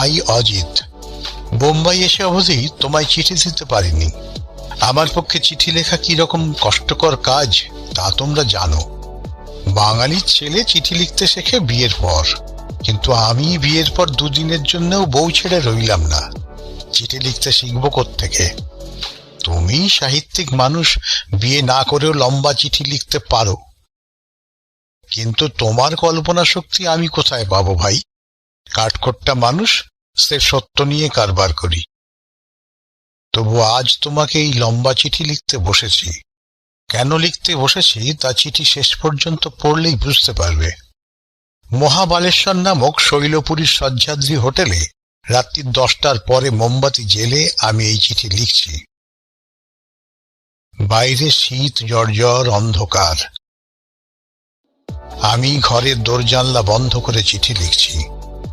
ভাই অজিত। বোম্বাই এসে অবধি তোমায় চিঠি দিতে পারিনি। আমার পক্ষে চিঠি লেখা কি রকম কষ্টকর কাজ তা তোমরা জানো। বাঙালির ছেলে চিঠি লিখতে শেখে বিয়ের পর, কিন্তু আমি বিয়ের পর দুদিনের জন্যও বউ ছেড়ে রইলাম না। চিঠি লিখতে শিখবো কোত্থেকে? তুমি সাহিত্যিক মানুষ, বিয়ে না করেও লম্বা চিঠি লিখতে পারো, কিন্তু তোমার কল্পনা শক্তি আমি কোথায় পাবো ভাই? কাঠখোট্টা মানুষ, সে সত্য নিয়ে কারবার করি। তবু আজ তোমাকে এই লম্বা চিঠি লিখতে বসেছি। কেন লিখতে বসেছি তা চিঠি শেষ পর্যন্ত পড়লেই বুঝতে পারবে। মহাবালেশ্বর নামক শৈলপুরীর সহ্যাদ্রি হোটেলে রাত্রি 10টার পরে মোমবাতি জেলে আমি এই চিঠি লিখছি। বাইরে শীত জর্জর অন্ধকার। আমি ঘরের দরজানলা বন্ধ করে চিঠি লিখছি,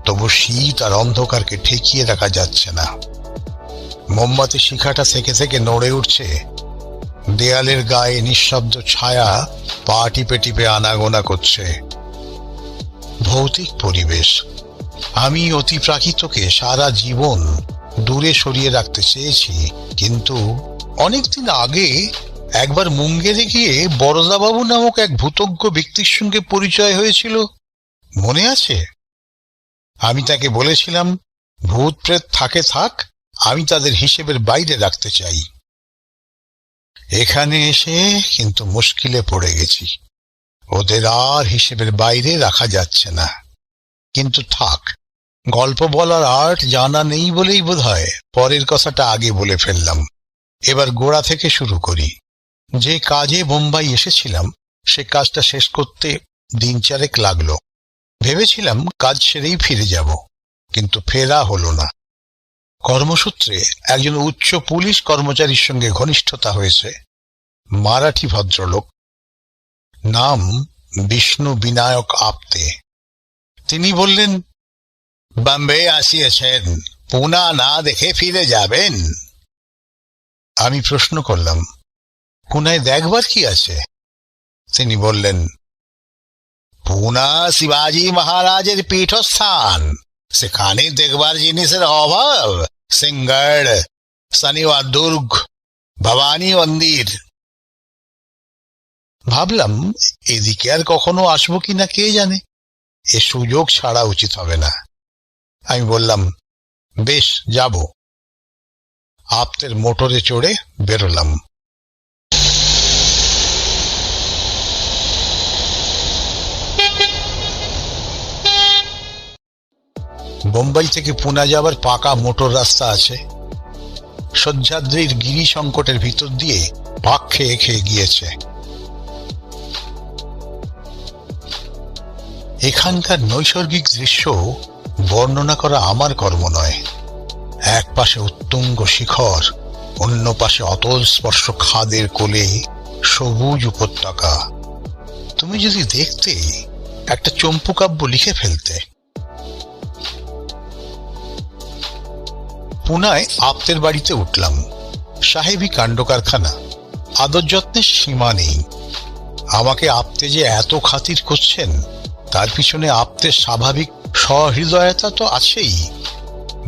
তবু শীত আর অন্ধকারকে ঠেকিয়ে রাখা যাচ্ছে না। মোমবাতি শিখাটা থেকে থেকে নড়ে উঠছে। দেয়ালের গায়ে নিঃশব্দ ছায়া পা টিপে টিপে আনাগোনা করছে। ভৌতিক পরিবেশ। আমি অতিপ্রাকৃতকে সারা জীবন দূরে সরিয়ে রাখতে চেয়েছি, কিন্তু অনেকদিন আগে একবার মুঙ্গেরে গিয়ে বরদাবাবু নামক এক ভূতজ্ঞ ব্যক্তির সঙ্গে পরিচয় হয়েছিল, মনে আছে? আমি তাকে বলেছিলাম, ভূত প্রেত থাকে থাক, আমি তাদের হিসেবের বাইরে রাখতে চাই। এখানে এসে কিন্তু মুশকিলে পড়ে গেছি। ওদের আর হিসেবের বাইরে রাখা যাচ্ছে না। কিন্তু থাক, গল্প বলার আর্ট জানা নেই বলেই বোধহয় পরের কথাটা আগে বলে ফেললাম। এবার গোড়া থেকে শুরু করি। যে কাজে বোম্বাই এসেছিলাম সে কাজটা শেষ করতে দিন চারেক লাগলো। ভেবেছিলাম কাজ সেরেই ফিরে যাব, কিন্তু ফেরা হলো না। কর্মসূত্রে একজন উচ্চ পুলিশ কর্মচারীর সঙ্গে ঘনিষ্ঠতা হয়েছে। মারাঠি ভদ্রলোক, নাম বিষ্ণু বিনায়ক আপ্তে। তিনি বললেন, বম্বে আসিয়েছেন, পুনা না দেখে ফিরে যাবেন? আমি প্রশ্ন করলাম, পুনায় দেখবার কি আছে? তিনি বললেন, পুনা শিবাজি মহারাজের পীঠস্থান, সেখানে দেখবার জিনিসের অভাব। সিংগড়, শনিবার দুর্গ, ভবানী মন্দির। ভাবলাম এদিকে আর কখনো আসবো কিনা কে জানে, এ সুযোগ ছাড়া উচিত হবে না। আমি বললাম, বেশ, যাব। আপ্তের মোটরে চড়ে বেরোলাম। বোম্বাই থেকে পুনা যাবার পাকা মোটর রাস্তা আছে। সহ্যাদ্রির গিরি সংকটের ভিতর দিয়ে পাক খেয়ে খেয়ে গিয়েছে। এখানকার নৈসর্গিক দৃশ্য বর্ণনা করা আমার কর্ম নয়। এক পাশে উত্তুঙ্গ শিখর, অন্য পাশে অতল স্পর্শ খাদের কোলে সবুজ উপত্যকা। তুমি যদি দেখতে, একটা চম্পুকাব্য লিখে ফেলতে। পুনায় আপ্তের বাড়িতে উঠলাম। সাহেবী কাণ্ড কারখানা, আদর যত্নের সীমা নেই। আমাকে আপ্তে যে এত খাতির করছেন, তার পিছনে আপ্তের স্বাভাবিক সহৃদয়তা তো আছেই।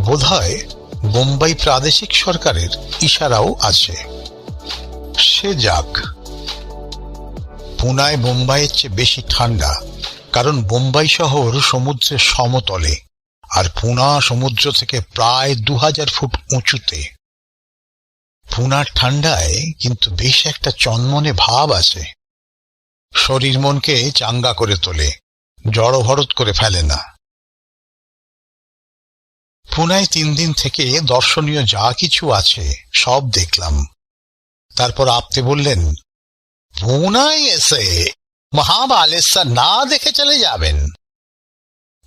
বোধহয় বোম্বাই প্রাদেশিক সরকারের ইশারাও আছে। সে যাক। পুনায় বোম্বাইয়ের চেয়ে বেশি ঠান্ডা, কারণ বোম্বাই শহর সমুদ্রের সমতলে, আর পুনা সমুদ্র থেকে প্রায় 2000 ফুট উঁচুতে। পুনার ঠান্ডায় কিন্তু বেশ একটা চনমনে ভাব আছে। শরীর মনকে চাঙ্গা করে তোলে, জড়ভরত করে ফেলে না। পুনায় 3 দিন থেকে দর্শনীয় যা কিছু আছে সব দেখলাম। তারপর আপ্তে বললেন, পুনায় এসে মহাবালেশ্বর না দেখে চলে যাবেন?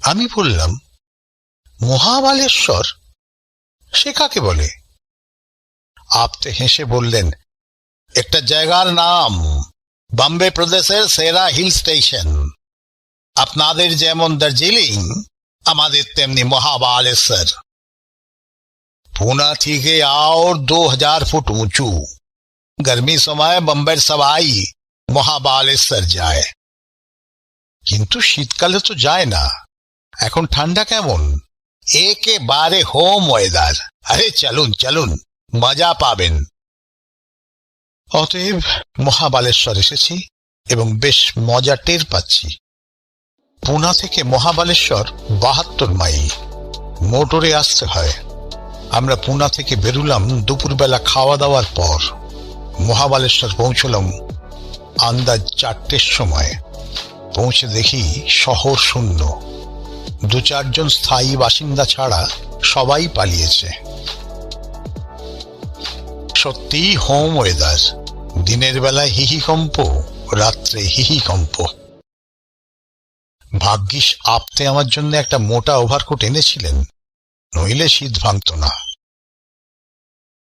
আমি বললাম, মহাবালেশ্বর? সে কাকে বলে? আপ্তে হেসে বললেন, একটা জায়গার নাম, বম্বে প্রদেশের সেরা হিল স্টেশন। আপনাদের যেমন দার্জিলিং, আমাদের তেমনি মহাবালেশ্বর। পুনা থেকে और 2000 ফুট উঁচু। गर्मी সময় বম্বের সবাই মহাবালেশ্বর যায়, কিন্তু শীতকালে তো যায় না। এখন ঠান্ডা কেমন? একেবারে হোম ওয়েদার। আরে চলুন চলুন, মজা পাবেন। অতএব মহাবালেশ্বর এসেছি এবং বেশ মজা টের পাচ্ছি। পুনা থেকে মহাবালেশ্বর 72 মাইল, মোটরে আসতে হয়। আমরা পুনা থেকে বেরুলাম দুপুরবেলা খাওয়া দাওয়ার পর। মহাবালেশ্বর পৌঁছলাম আন্দাজ 4টের সময়। পৌঁছে দেখি শহর শূন্য, 2-4 জন স্থায়ী বাসিন্দা ছাড়া সবাই পালিয়েছে। সত্যি হোম ওয়েদার, দিনের বেলায় হিহিকম্প, রাত্রে হিহিকম্প। ভাগ্যিস আপতে আমার জন্য একটা মোটা ওভারকোট এনেছিলেন, নইলে শীত ভাঙত না।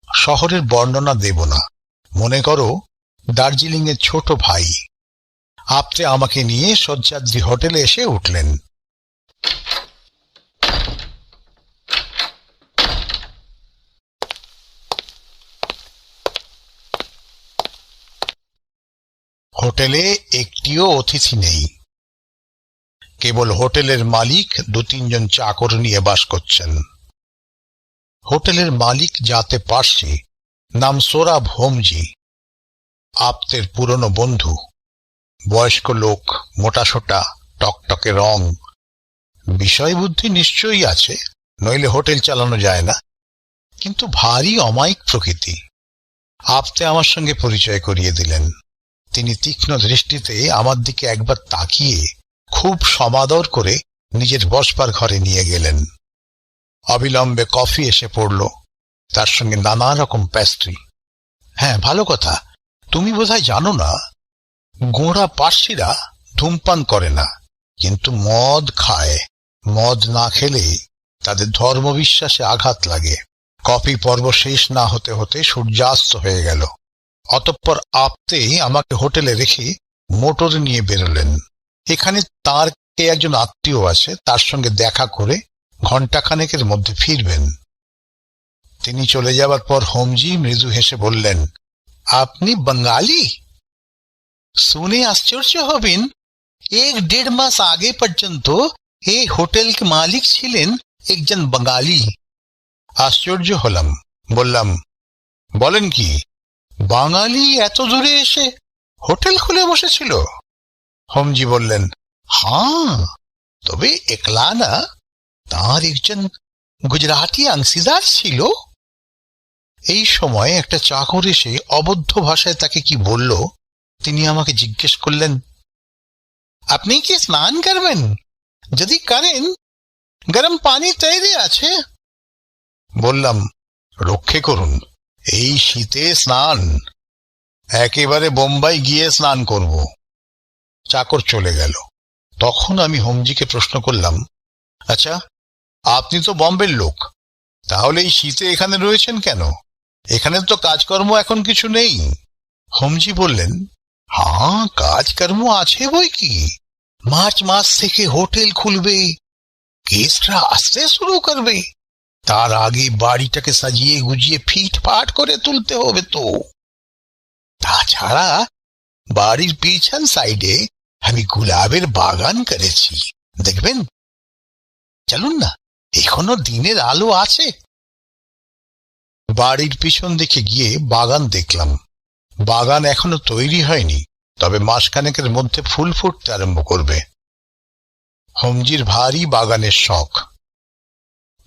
শহরের বর্ণনা দেব না, মনে করো দার্জিলিং এর ছোট ভাই। আপতে আমাকে নিয়ে সহ্যাদ্রি হোটেলে এসে উঠলেন। হোটেলে একটিও অতিথি নেই, কেবল হোটেলের মালিক 2-3 জন চাকর নিয়ে বাস করছেন। হোটেলের মালিক যাতে পার্সি, নাম সোরাব হোমজি, আপতের পুরনো বন্ধু। বয়স্ক লোক, মোটাসোটা, টকটকে রং। বিষয় বুদ্ধি নিশ্চয়ই আছে, নইলে হোটেল চালানো যায় না, কিন্তু ভারী অমায়িক প্রকৃতি। আপতে আমার সঙ্গে পরিচয় করিয়ে দিলেন। তিনি তীক্ষ্ণ দৃষ্টিতে আমার দিকে একবার তাকিয়ে খুব সমাদর করে নিজের বসবার ঘরে নিয়ে গেলেন। অবিলম্বে কফি এসে পড়ল, তার সঙ্গে নানা রকম প্যাস্ট্রি। হ্যাঁ, ভালো কথা, তুমি বোধহয় জানো না, গোঁড়া পার্সিরা ধূমপান করে না, কিন্তু মদ খায়। মদ না খেলে তাদের ধর্মবিশ্বাসে আঘাত লাগে। কফি পর্ব শেষ না হতে হতে সূর্যাস্ত হয়ে গেল। অতঃপর আপতে আমাকে হোটেলে রেখে মোটর নিয়ে বেরোলেন। এখানে তাঁর কে একজন আত্মীয় আছে, তার সঙ্গে দেখা করে ঘণ্টাখানেকের মধ্যে ফিরবেন। তিনি চলে যাবার পর হোমজি মৃদু হেসে বললেন, আপনি বাঙালি? শুনে আশ্চর্য হবেন, 1-1.5 মাস আগে পর্যন্ত এই হোটেল কে মালিক ছিলেন একজন বাঙালি। আশ্চর্য হলাম, বললাম, বলেন কি, বাঙালি এত দূরে এসে হোটেল খুলে বসেছিল? হোমজি বললেন, হ্যাঁ, তবে একলা না, তাঁর একজন গুজরাটি অংশীদার ছিল। এই সময় একটা চাকর এসে অবদ্ধ ভাষায় তাকে কি বলল, তিনি আমাকে জিজ্ঞেস করলেন, আপনি কি স্নান করবেন? যদি করেন, গরম পানি তৈরি আছে। বললাম, রক্ষে করুন, এই শীতে স্নান? একেবারে বোম্বাই গিয়ে স্নান করব। চাকর চলে গেল। তখন আমি হোমজিকে প্রশ্ন করলাম, আচ্ছা, আপনি তো বম্বের লোক, তাহলে এই শীতে এখানে রয়েছেন কেন? এখানে তো কাজকর্ম এখন কিছু নেই। হোমজি বললেন, হ্যাঁ, কাজকর্ম আছে বই কি। মার্চ মাস থেকে হোটেল খুলবে, গেস্টরা আসতে শুরু করবে, তার আগে বাড়িটাকে সাজিয়ে গুজিয়ে ফিটফাট করে তুলতে হবে তো। তাছাড়া বাড়ির পিছন সাইডে আমি গোলাপের বাগান করেছি, দেখবেন। চলুন না, এখনো দিনের আলো আছে। বাড়ির পিছন দিকে গিয়ে বাগান দেখলাম। বাগান এখনো তৈরি হয়নি, তবে মাসখানেকের মধ্যে ফুল ফুটতে আরম্ভ করবে। হোমজির ভারী বাগানের শখ।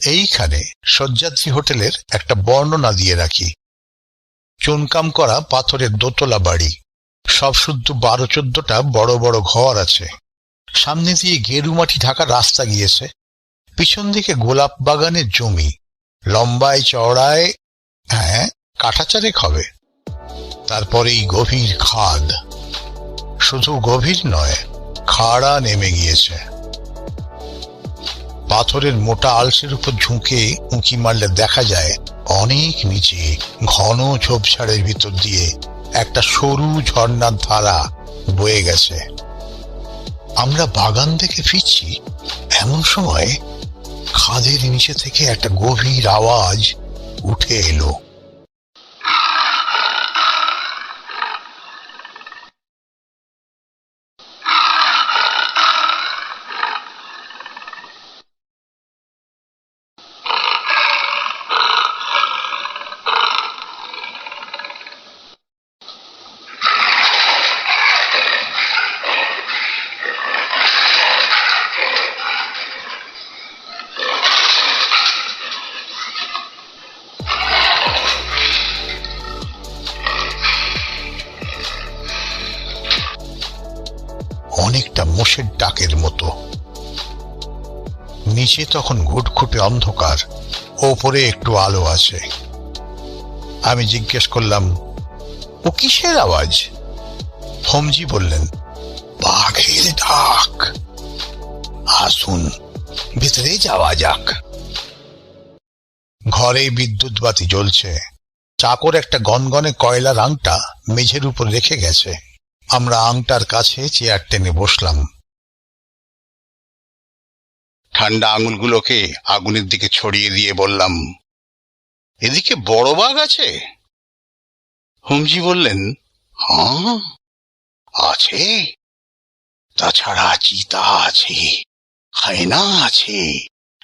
এইখানে সহ্যাদ্রি হোটেলের একটা বর্ণনা দিয়ে রাখি। চুনকাম করা পাথরের দোতলা বাড়ি, সব শুদ্ধ 12-14টা বড় বড় ঘর আছে। সামনে দিয়ে গেরু মাটি ঢাকা রাস্তা গিয়েছে। পিছন দিকে গোলাপ বাগানের জমি, লম্বায় চওড়ায় কাঠা 4 হবে। তারপরেই গভীর খাদ, শুধু গভীর নয়, খাড়া নেমে গিয়েছে। পাথরের মোটা আলসের উপর ঝুঁকে উঁকি মারলে দেখা যায় অনেক নিচে ঘন ঝোপঝাড়ের ভিতর দিয়ে একটা সরু ঝর্ণার ধারা বয়ে গেছে। আমরা বাগান দেখে ফিরছি, এমন সময় খাদের নিচে থেকে একটা গভীর আওয়াজ উঠে এলো। নিচে তখন ঘুটঘুটে অন্ধকার, ওপরে একটু আলো আছে। আমি জিজ্ঞেস করলাম, ও কিসের আওয়াজ? হোমজি বললেন, বাঘের ডাক। আসুন, ভিতরে যাওয়া যাক। ঘরে বিদ্যুৎ বাতি জ্বলছে। চাকর একটা গনগনে কয়লার আংটা মেঝের উপর রেখে গেছে। আমরা আংটার কাছে চেয়ার টেনে বসলাম। ঠান্ডা আঙুলগুলোকে আগুনের দিকে ছড়িয়ে দিয়ে বললাম, এদিকে বড় বাঘ আছে? হোমজি বললেন, হ্যাঁ আছে, তাছাড়া চিতা আছে, হায়না আছে,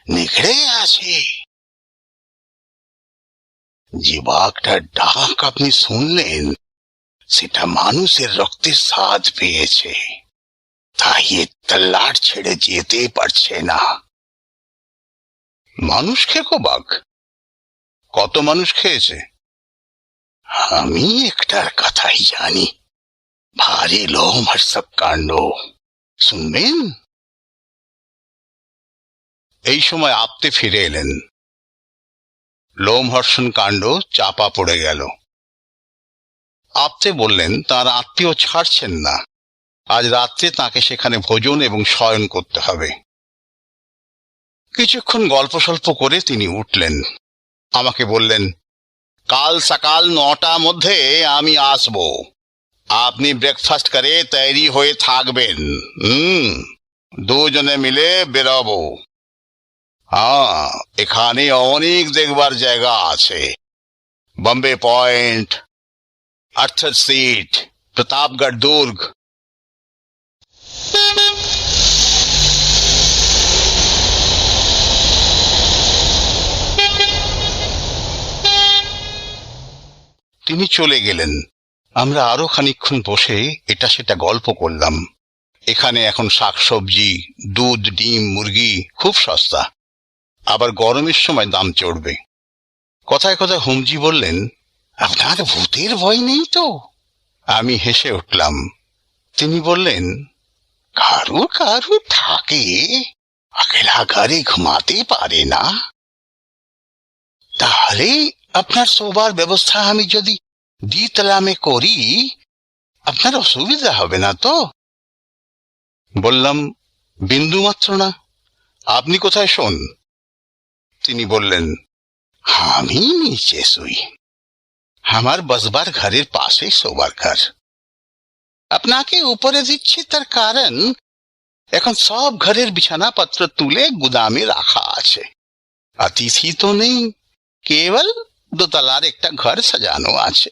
নেকড়ে আছে। যে বাঘটার ডাক আপনি শুনলেন সেটা মানুষের রক্তের স্বাদ পেয়েছে, তাই এ তল্লাট ছেড়ে যেতে পারছে না। মানুষ খেকো বাঘ? কত মানুষ খেয়েছে? আমি একটার কথাই জানি, ভারী লোমহর্ষক কাণ্ড। শুনবেন? এই সময় আপতে ফিরে এলেন। লোমহর্ষণ কাণ্ড চাপা পড়ে গেল। আপতে বললেন তার আত্মীয় ছাড়ছেন না, আজ রাত্রে তাকে সেখানে ভোজন এবং শয়ন করতে হবে। কিছুক্ষণ গল্প সল্প করে তিনি উঠলেন। আমাকে বললেন, কাল সকাল 9টার মধ্যে আমি আসব, আপনি ব্রেকফাস্ট করে তৈরি হয়ে থাকবেন। দুজনে মিলে বেরোবো। হ্যাঁ, এখানে অনেক দেখবার জায়গা আছে। Bombay point, Arthur seat, Pratapgad দুর্গ। তিনি চলে গেলেন। আমরা আরো খানিকক্ষণ বসে এটা সেটা গল্প করলাম। এখানে এখন শাকসবজি, দুধ, ডিম, মুরগি খুব সস্তা, আবার গরমের সময় দাম চড়বে। কথায় কথায় হোমজি বললেন, আপনার ভূতের ভয় নেই তো? আমি হেসে উঠলাম। তিনি বললেন, কারু কারু থাকে, একলা ঘরে ঘুমাতে পারে না। তাহলে আপনার শোবার ব্যবস্থা আমি যদি দ্বিতলামে করি, আপনার অসুবিধা হবে না তো? বললাম, বিন্দু মাত্র না। আপনি কোথায় শোন? তিনি বললেন, আমি নিচে শুই, আমার বসবার ঘরের পাশে শোবার ঘর। আপনাকে উপরে দিচ্ছি তার কারণ এখন সব ঘরের বিছানাপত্র তুলে গুদামে রাখা আছে। অতিথি তো নেই, কেবল দোতলার একটা ঘর সাজানো আছে।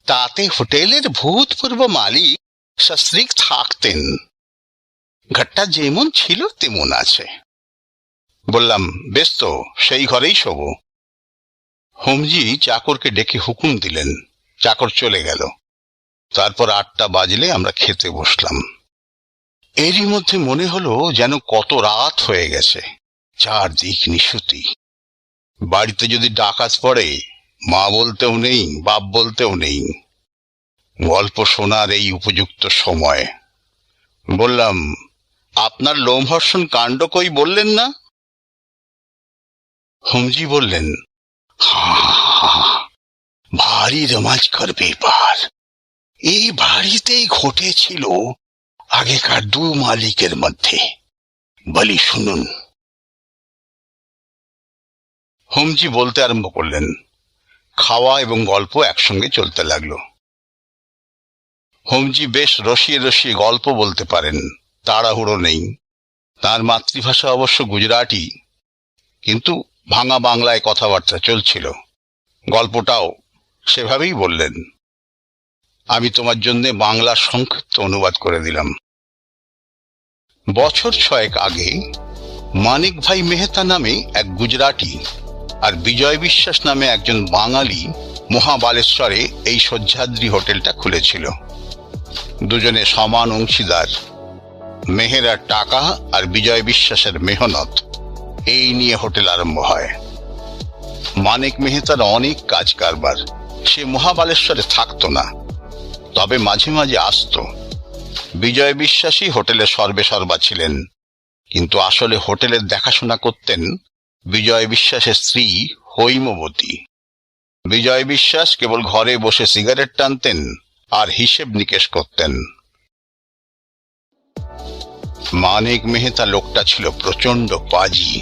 তাতে হোটেলের ভূতপূর্ব মালিক সস্ত্রীক থাকতেন। ঘরটা যেমন ছিল তেমন আছে। বললাম, বেশ তো, সেই ঘরেই শোব। হোমজি চাকরকে ডেকে হুকুম দিলেন। চাকর চলে গেল। তারপর 8টা বাজলে আমরা খেতে বসলাম। এরই মধ্যে মনে হলো যেন কত রাত হয়ে গেছে। চারদিক নিশুতি। বাড়িতে যদি ডাকাত পড়ে, মা বলতেও নেই, বাপ বলতেও নেই। গল্প শোনার এই উপযুক্ত সময়। বললাম, আপনার লোমহর্ষণ কাণ্ড কই বললেন না? হোমজি বললেন, ভারী রোমাঞ্চকর ব্যাপার। এই বাড়িতেই ঘটেছিল আগেকার 2 মালিকের মধ্যে। বলি শুনুন। হোমজি বলতে আরম্ভ করলেন। খাওয়া এবং গল্প একসঙ্গে চলতে লাগলো। হোমজি বেশ রসিয়ে রসিয়ে গল্প বলতে পারেন, তাড়াহুড়ো নেই। তার মাতৃভাষা অবশ্য গুজরাটি, কিন্তু ভাঙা বাংলায় কথাবার্তা চলছিল। গল্পটাও সেভাবেই বললেন। আমি তোমার জন্য বাংলার সংক্ষিপ্ত অনুবাদ করে দিলাম। বছর 6 আগে মানিক ভাই মেহতা নামে এক গুজরাটি আর বিজয় বিশ্বাস নামে একজন বাঙালি মহাবালেশ্বরে এই সহ্যাদ্রি হোটেলটা খুলেছিল। দুজনে সমান অংশীদার। মেহেরার টাকা আর বিজয় বিশ্বাসের মেহনত, এই নিয়ে হোটেল আরম্ভ হয়। মানিক মেহতার অনেক কাজ কারবার। সে মহাবালেশ্বরে থাকতো না, তবে মাঝে মাঝে আসতো। বিজয় বিশ্বাসী হোটেলের সর্বেসর্বা ছিলেন। কিন্তু আসলে হোটেলের দেখাশোনা করতেন বিজয় বিশ্বাসের স্ত্রী হৈমবতী। বিজয় বিশ্বাস কেবল ঘরে বসে সিগারেট টানতেন আর হিসেব নিকেশ করতেন। মানিক মেহতা লোকটা ছিল প্রচন্ড পাজি।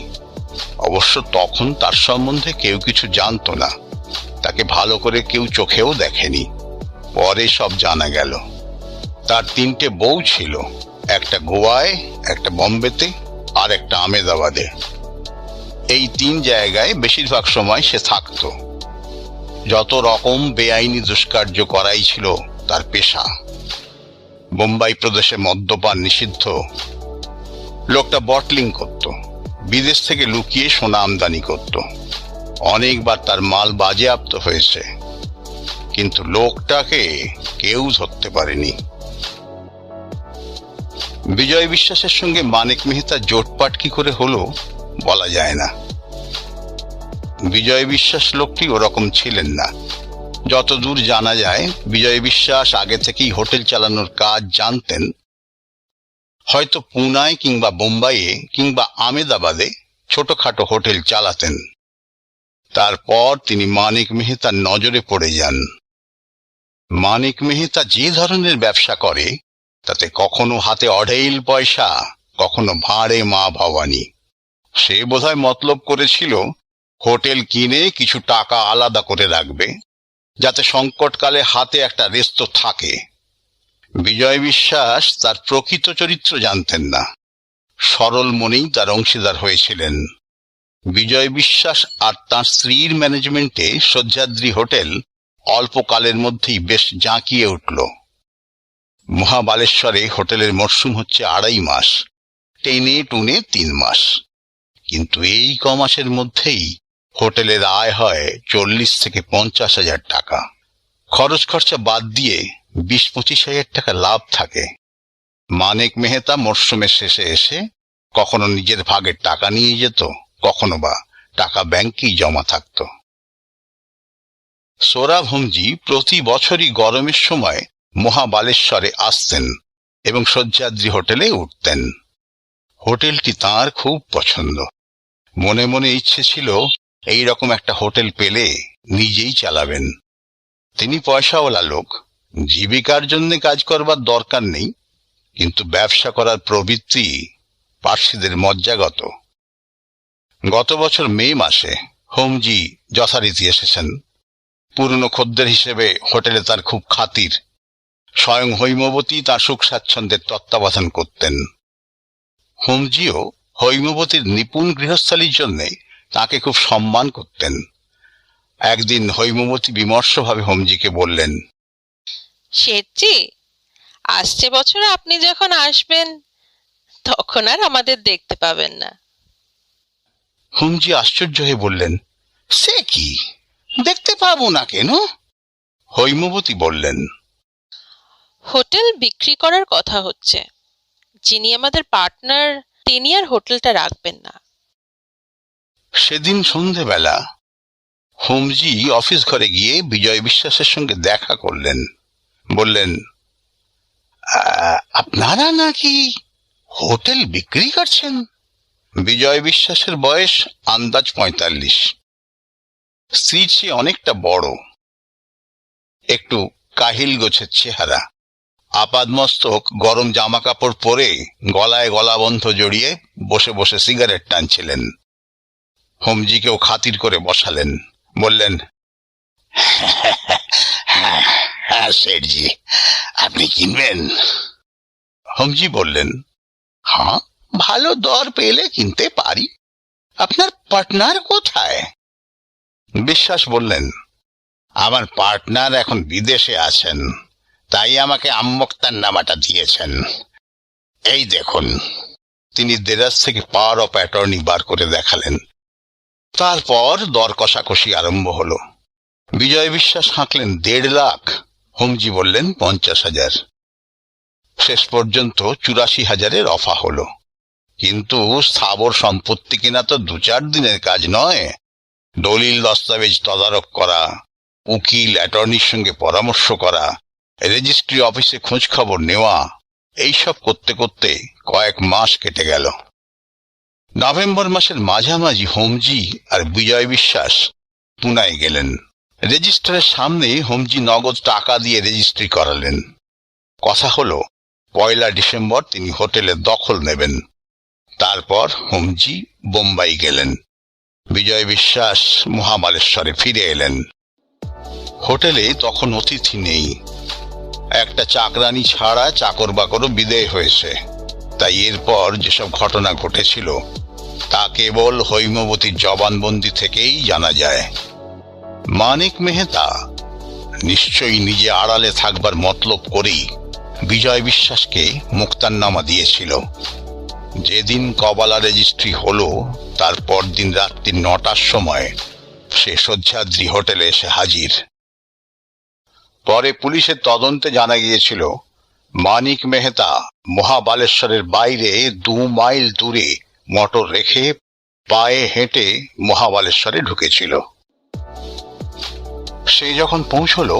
অবশ্য তখন তার সম্বন্ধে কেউ কিছু জানতো না, তাকে ভালো করে কেউ চোখেও দেখেনি। পরে সব জানা গেল। তার 3টে বউ ছিল, একটা গোয়ায়, একটা বম্বেতে আর একটা আমেদাবাদে। এই 3 জায়গায় বেশিরভাগ সময় সে থাকত। যত রকম বেআইনি দুষ্কার্য করাই ছিল তার পেশা। বোম্বাই প্রদেশে মদ্যপান নিষিদ্ধ। লোকটা বটলিং করত, বিদেশ থেকে লুকিয়ে সোনা আমদানি করত। অনেকবার তার মাল বাজেয়াপ্ত হয়েছে, কিন্তু লোকটাকে কেউ ধরতে পারেনি। বিজয় বিশ্বাসের সঙ্গে মানিক মেহতার জোটপাট কি করে হলো বলা যায় না। বিজয় বিশ্বাস লোকটি ওরকম ছিলেন না। যতদূর জানা যায়, বিজয় বিশ্বাস আগে থেকেই হোটেল চালানোর কাজ জানতেন। হয়তো পুনায় কিংবা বোম্বাইয়ে কিংবা আমেদাবাদে ছোটখাটো হোটেল চালাতেন। তারপর তিনি মানিক মেহতার নজরে পড়ে যান। মানিক মেহতা যে ধরনের ব্যবসা করে তাতে কখনো হাতে অঢেল পয়সা, কখনো ভাঁড়ে মা ভবানী। সে বোধহয় মতলব করেছিল হোটেল কিনে কিছু টাকা আলাদা করে রাখবে, যাতে সংকটকালে হাতে একটা রেস্ত থাকে। বিজয় বিশ্বাস তার প্রকৃত চরিত্র জানতেন না। সরল মনেই তার অংশীদার হয়েছিলেন। বিজয় বিশ্বাস আর তাঁর স্ত্রীর ম্যানেজমেন্টে সহ্যাদ্রি হোটেল অল্পকালের মধ্যেই বেশ জাঁকিয়ে উঠল। মহাবালেশ্বরে হোটেলের মরশুম হচ্ছে 2.5 মাস, টেনে টুনে 3 মাস। কিন্তু এই কমাসের মধ্যেই হোটেলের আয় হয় 40 থেকে 50 হাজার টাকা। খরচ খরচা বাদ দিয়ে 20-25 হাজার টাকা লাভ থাকে। মানিক মেহতা মরশুমের শেষে এসে কখনো নিজের ভাগের টাকা নিয়ে যেত, কখনো বা টাকা ব্যাংকেই জমা থাকত। সোরাব হোমজি প্রতি বছরই গরমের সময় মহাবালেশ্বরে আসতেন এবং সহ্যাদ্রি হোটেলে উঠতেন। হোটেলটি তাঁর খুব পছন্দ। মনে মনে ইচ্ছে ছিল এই রকম একটা হোটেল পেলে নিজেই চালাবেন। তিনি পয়সাওয়ালা লোক, জীবিকার জন্য কাজ করবার দরকার নেই, কিন্তু ব্যবসা করার প্রবৃত্তি পার্সিদের মজ্জাগত। গত বছর মে মাসে হোমজি যথারীতি এসেছেন। পুরনো খদ্দের হিসেবে হোটেলে তার খুব খাতির। স্বয়ং হৈমবতী তাঁর সুখ স্বাচ্ছন্দ্যের তত্ত্বাবধান করতেন। হোমজিও হৈমবতীর নিপুণ গৃহস্থালির জন্য তাকে খুব সম্মান করতেন। একদিন হৈমবতী বিমর্ষভাবে হোমজিকে বললেন, শেঠজি, আসছে বছর আপনি যখন আসবেন তখন আর আমাদের দেখতে পাবেন না। হোমজি আশ্চর্য হয়ে বললেন, সে কি, দেখতে পাবো না কেন? হৈমবতী বললেন, হোটেল বিক্রি করার কথা হচ্ছে। যিনি আমাদের পার্টনার তিনি আর হোটেলটা রাখবেন না। সেদিন সন্ধেবেলা হোমজি অফিস ঘরে গিয়ে বিজয় বিশ্বাসের সঙ্গে দেখা করলেন। বললেন, আপনারা নাকি হোটেল বিক্রি করছেন? বিজয় বিশ্বাসের বয়স আন্দাজ 45। স্ত্রীর চেয়ে অনেকটা বড়, একটু কাহিল গোছের চেহারা। আপাদমস্তক গরম জামা কাপড় পরে গলায় গলাবন্ধ জড়িয়ে বসে বসে সিগারেট টানছিলেন। হোমজিকেও খাতির করে বসালেন। বললেন, হ্যাঁ শেঠজি, আপনি কিনবেন? হোমজি বললেন, হ্যাঁ, ভালো দর পেলে কিনতে পারি। আপনার পার্টনার কোথায়? বিশ্বাস বললেন, আমার পার্টনার এখন বিদেশে আছেন, তাই আমাকে আম্মক্তার নামাটা দিয়েছেন। এই দেখুন। তিনি দেরাজ থেকে পাওয়ার অফ অ্যাটর্নি বার করে দেখালেন। তারপর দর কষাকষি আরম্ভ হলো। বিজয় বিশ্বাস হাঁকলেন 1.5 লাখ, হোমজি বললেন 50,000। শেষ পর্যন্ত 84,000-এর অফা হলো। কিন্তু স্থাবর সম্পত্তি কিনা তো 2-4 দিনের কাজ নয়। দলিল দস্তাবেজ তদারক করা, উকিল অ্যাটর্নির সঙ্গে পরামর্শ করা, রেজিস্ট্রি অফিসে খোঁজ খবর নেওয়া, এইসব করতে করতে কয়েক মাস কেটে গেল। নভেম্বর মাসের মাঝামাঝি হোমজি আর বিজয় বিশ্বাস পুনায় গেলেন। রেজিস্ট্রারের সামনে হোমজি নগদ টাকা দিয়ে রেজিস্ট্রি করালেন। কথা হলো 1 ডিসেম্বর তিনি হোটেলের দখল নেবেন। তারপর হোমজি বোম্বাই গেলেন। বিজয় বিশ্বাস মহাবালেশ্বরে ফিরে এলেন। হোটেলে তখন অতিথি নেই, একটা চাকরানি ছাড়া চাকর বাকরও বিদেয় হয়েছে। তাই এরপর যেসব ঘটনা ঘটেছিল তা কেবল হৈমবতীর জবানবন্দি থেকেই জানা যায়। মানিক মেহতা নিশ্চয়ই নিজে আড়ালে থাকবার মতলব করেই বিজয় বিশ্বাসকে মুক্তারনামা দিয়েছিল। যেদিন কবালা রেজিস্ট্রি হলো তার পরদিন রাত্রি 9টার সময় সে সহ্যাদ্রি হোটেলে এসে হাজির। পরে পুলিশের তদন্তে জানা গিয়েছিল মানিক মেহতা মহাবালেশ্বরের বাইরে 2 মাইল দূরে মোটর রেখে পায়ে হেঁটে মহাবালেশ্বরে ঢুকেছিল। সে যখন পৌঁছলো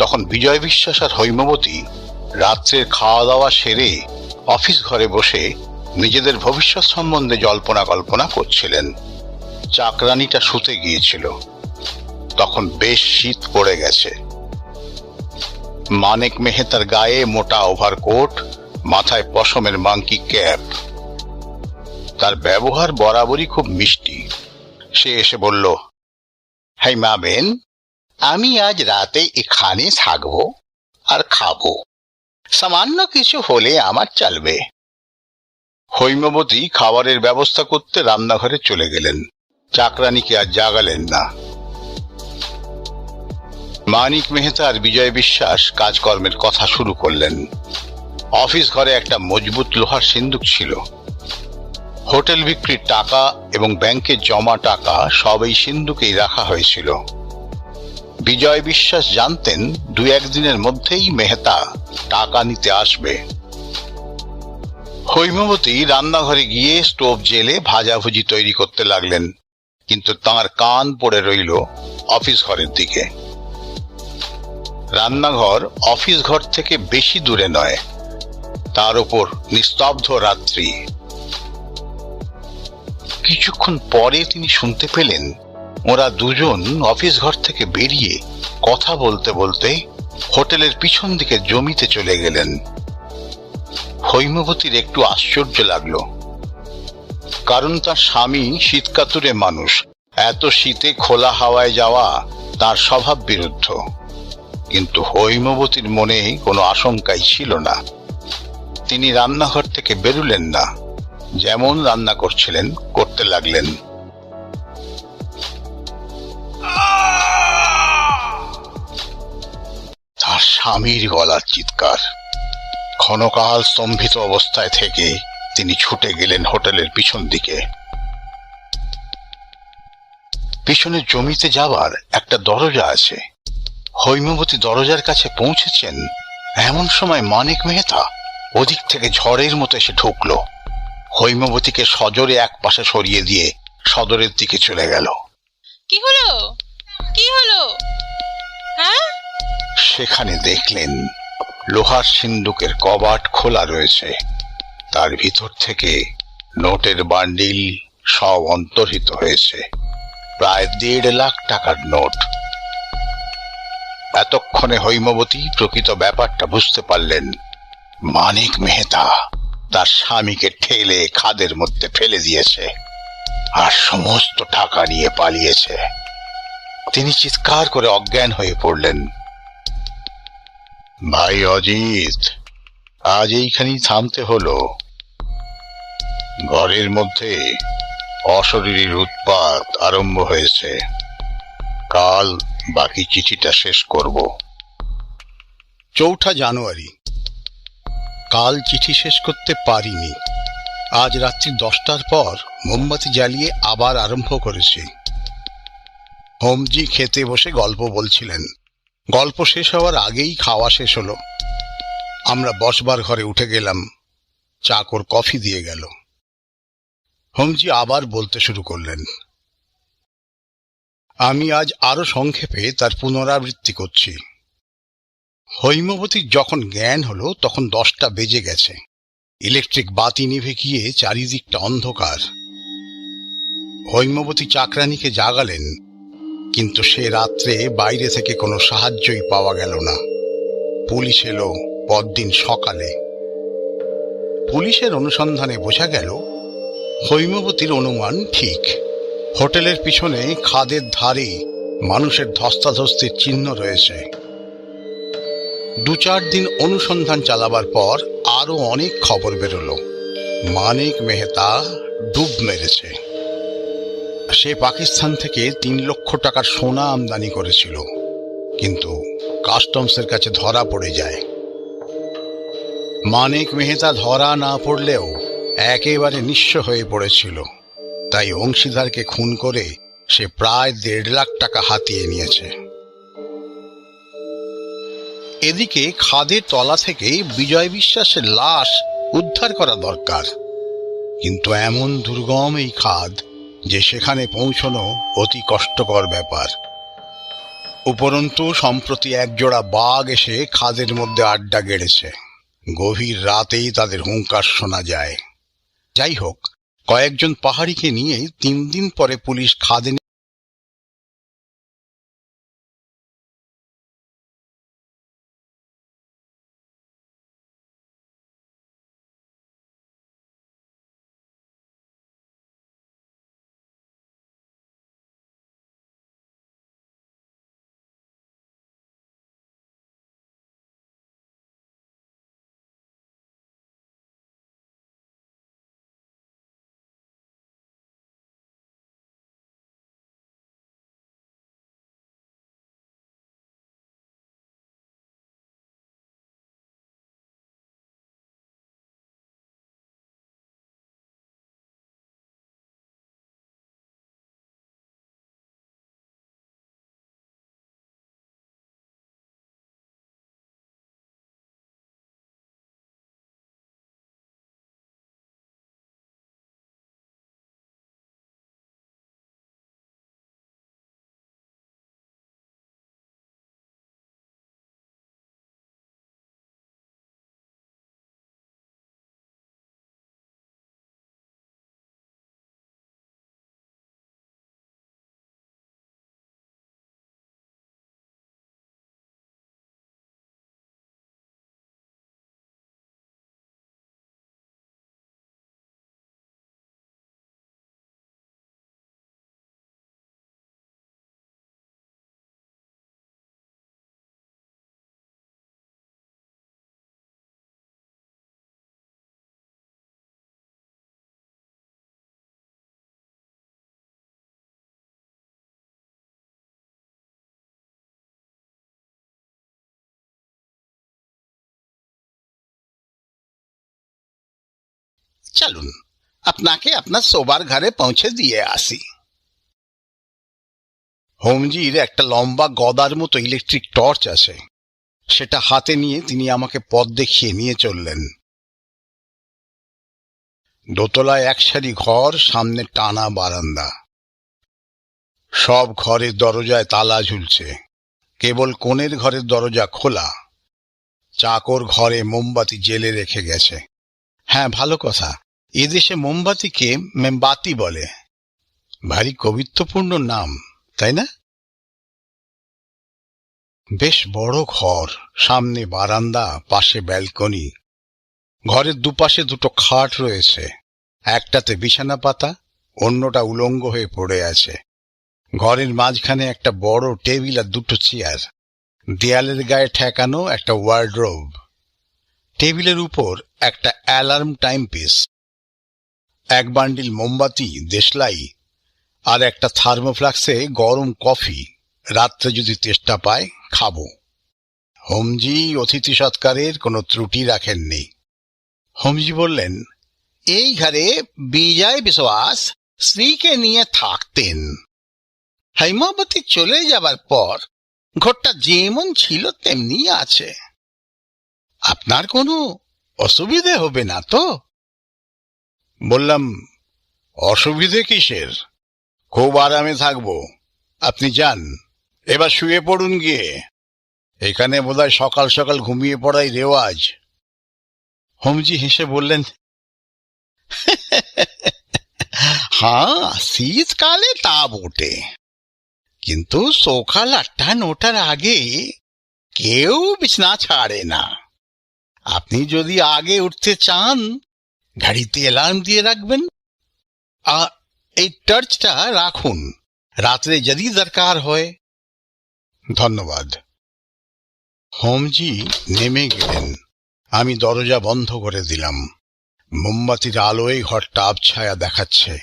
তখন বিজয় বিশ্বাস আর হৈমবতী রাত্রের খাওয়া দাওয়া সেরে অফিস ঘরে বসে নিজেদের ভবিষ্যৎ সম্বন্ধে জল্পনা কল্পনা করছিলেন। চাকরানিটা শুতে গিয়েছিল। তখন বেশ শীত পড়ে গেছে। মানিক মেহতার গায়ে মোটা ওভারকোট, মাথায় পশমের মাংকি ক্যাপ। তার ব্যবহার বরাবরই খুব মিষ্টি। সে এসে বলল, হাই মা বেন, আমি আজ রাতে এখানে থাকবো আর খাবো। সামান্য কিছু হলে আমার চলবে। হৈমবতী খাবারের ব্যবস্থা করতে রান্নাঘরে চলে গেলেন। চাকরানিকে আর জাগালেন না। মানিক মেহতা আর বিজয় বিশ্বাস কাজকর্মের কথা শুরু করলেন। অফিস ঘরে একটা মজবুত লোহার সিন্দুক ছিল। হোটেল বিক্রির টাকা এবং ব্যাংকের জমা টাকা সব এই সিন্দুকেই রাখা হয়েছিল। বিজয় বিশ্বাস জানতেন 2-1 দিনের মধ্যেই মেহতা টাকা নিতে আসবে। হৈমবতী রান্নাঘরে গিয়ে স্টোভ জেলে ভাজাভুজি তৈরি করতে লাগলেন, কিন্তু তাঁর কান পড়ে রইল অফিস ঘরের দিকে। রান্নাঘর অফিস ঘর থেকে বেশি দূরে নয়, তার উপর নিস্তব্ধ রাত্রি। কিছুক্ষণ পরে তিনি শুনতে পেলেন ওরা দুজন অফিস ঘর থেকে বেরিয়ে কথা বলতে বলতে হোটেলের পিছন দিকে জমিতে চলে গেলেন। হৈমবতীর একটু আশ্চর্য লাগলো, কারণ তার স্বামী শীতকাতুরে মানুষ। এত শীতে খোলা হাওয়ায় যাওয়া তার স্বভাব বিরুদ্ধ। কিন্তু হৈমবতীর মনে কোনো আশঙ্কাই ছিল না। তিনি রান্নাঘর থেকে বেরুলেন না, যেমন রান্না করছিলেন করতে লাগলেন। তার স্বামীর গলার চিৎকার। ক্ষণকাল স্তম্ভিত অবস্থায় থেকে তিনি ছুটে গেলেন হোটেলের পিছন দিকে। পিছনে জমিতে যাবার একটা দরজা আছে। হৈমবতী দরজার কাছে পৌঁছেছেন এমন সময় মানিক মেহতা ওদিক থেকে ঝড়ের মতো এসে ঢুকলো। হৈমবতীকে সজোরে এক পাশে সরিয়ে দিয়ে সদরের দিকে চলে গেল। কি হলো? কি হলো? হ্যাঁ? সেখানে দেখলেন লোহার সিন্দুকের কবাট খোলা রয়েছে। তার ভিতর থেকে নোটের বান্ডিল সব অন্তর্হিত হয়েছে। প্রায় 1.5 লাখ টাকার নোট। এতক্ষণে হৈমবতী প্রকৃত ব্যাপারটা বুঝতে পারলেন। মানিক মেহতা তার স্বামীকে ঠেলে খাদের মধ্যে ফেলে দিয়েছে আর সমস্ত টাকা নিয়ে পালিয়েছে। তিনি চিৎকার করে অজ্ঞান হয়ে পড়লেন। ভাই অজিত, আজ এইখানেই থামতে হলো। ঘরের মধ্যে অশরীরীর উৎপাত আরম্ভ হয়েছে। কাল বাকি চিঠিটা শেষ করব। 4 জানুয়ারি। কাল চিঠি শেষ করতে পারিনি। আজ রাত্রি 10টার পর মোমবাতি জ্বালিয়ে আবার আরম্ভ করেছি। হোমজি খেতে বসে গল্প বলছিলেন। গল্প শেষ হওয়ার আগেই খাওয়া শেষ হলো। আমরা বসবার ঘরে উঠে গেলাম। চাকর কফি দিয়ে গেল। হোমজি আবার বলতে শুরু করলেন। আমি আজ আরো সংক্ষেপে তার পুনরাবৃত্তি করছি। হৈমবতীর যখন জ্ঞান হলো তখন 10টা বেজে গেছে। ইলেকট্রিক বাতি নিভে গিয়ে চারিদিকটা অন্ধকার। হৈমবতী চাকরানীকে জাগালেন, কিন্তু সে রাত্রে বাইরে থেকে কোনো সাহায্যই পাওয়া গেল না। পুলিশ এলো পরদিন সকালে। পুলিশের অনুসন্ধানে বোঝা গেল হৈমবতীর অনুমান ঠিক। হোটেলের পিছনে খাদের ধারে মানুষের ধস্তাধস্তির চিহ্ন রয়েছে। 2-4 দিন অনুসন্ধান চালাবার পর আরো অনেক খবর বেরোলো। মানিক মেহতা ডুব মেরেছে। সে পাকিস্তান থেকে 3 লক্ষ টাকার সোনা আমদানি করেছিল, কিন্তু কাস্টমসের কাছে ধরা পড়ে যায়। মানিক মেহতা ধরা না পড়লেও একেবারে নিঃস্ব হয়ে পড়েছিল, তাই অংশীদারকে খুন করে সে প্রায় 1.5 লাখ টাকা হাতিয়ে নিয়েছে। এদিকে খাদের তলা থেকে বিজয় বিশ্বাসের লাশ উদ্ধার করা দরকার, কিন্তু এমন দুর্গম এই খাদ যে সেখানে পৌঁছানো অতি কষ্টকর ব্যাপার। উপরন্তু সম্প্রতি একজোড়া বাঘ এসে খাদের মধ্যে আড্ডা গেড়েছে। গভীর রাতেই তাদের হুঙ্কার শোনা যায়। যাই হোক, কয়েকজন পাহাড়িকে নিয়ে 3 দিন পরে পুলিশ খাদে চলুন আপনাকে আপনার শোবার ঘরে পৌঁছে দিয়ে আসি। হোমজির একটা লম্বা গদার মতো ইলেকট্রিক টর্চ আছে, সেটা হাতে নিয়ে তিনি আমাকে পথ দেখিয়ে নিয়ে চললেন। দোতলায় 1 সারি ঘর, সামনে টানা বারান্দা। সব ঘরের দরজায় তালা ঝুলছে, কেবল কোণের ঘরের দরজা খোলা। চাকর ঘরে মোমবাতি জেলে রেখে গেছে। হ্যাঁ, ভালো কথা, এদেশে মোমবাতিকে মেমবাতি বলে। ভারী কবিত্বপূর্ণ নাম, তাই না? বেশ বড় ঘর, সামনে বারান্দা, পাশে ব্যালকনি। ঘরের দুপাশে 2টো খাট রয়েছে, একটাতে বিছানা পাতা, অন্যটা উলঙ্গ হয়ে পড়ে আছে। ঘরের মাঝখানে একটা বড় টেবিল আর 2টো চেয়ার। দেয়ালের গায়ে ঠেকানো একটা ওয়ার্ডরোব। টেবিলের উপর একটা অ্যালার্ম টাইম পিস, 1 বান্ডিল মোমবাতি, দেশলাই, আর একটা থার্মোফ্লাক্সে গরম কফি। রাত্রে যদি তেষ্টা পায় খাবো। হোমজি অতিথি সৎকারের কোনো ত্রুটি রাখেননি। হোমজি বললেন, এই ঘরে বিজয় বিশ্বাস স্ত্রীকে নিয়ে থাকতেন। হৈমবতী চলে যাবার পর ঘরটা যেমন ছিল তেমনি আছে। আপনার কোনো অসুবিধে হবে না তো? বললাম, অসুবিধে কিসের? খুব আরামে থাকবো। আপনি যান, এবার শুয়ে পড়ুন গিয়ে। এখানে বোধহয় সকাল সকাল ঘুমিয়ে পড়াই রেওয়াজ। হোমজি হেসে বললেন, হ্যাঁ, শীতকালে তা বটে, কিন্তু সকাল 8টা-9টার আগে কেউ বিছনা ছাড়ে না। আপনি যদি আগে উঠতে চান, গাড়িতে অ্যালার্ম দিয়ে রাখবেন। আর এই টর্চটা রাখুন, রাত্রে যদি দরকার হয়। ধন্যবাদ। হোমজি নেমে গেলেন। আমি দরজা বন্ধ করে দিলাম। মোমবাতির আলোয় ঘরটা আবছায়া দেখাচ্ছে।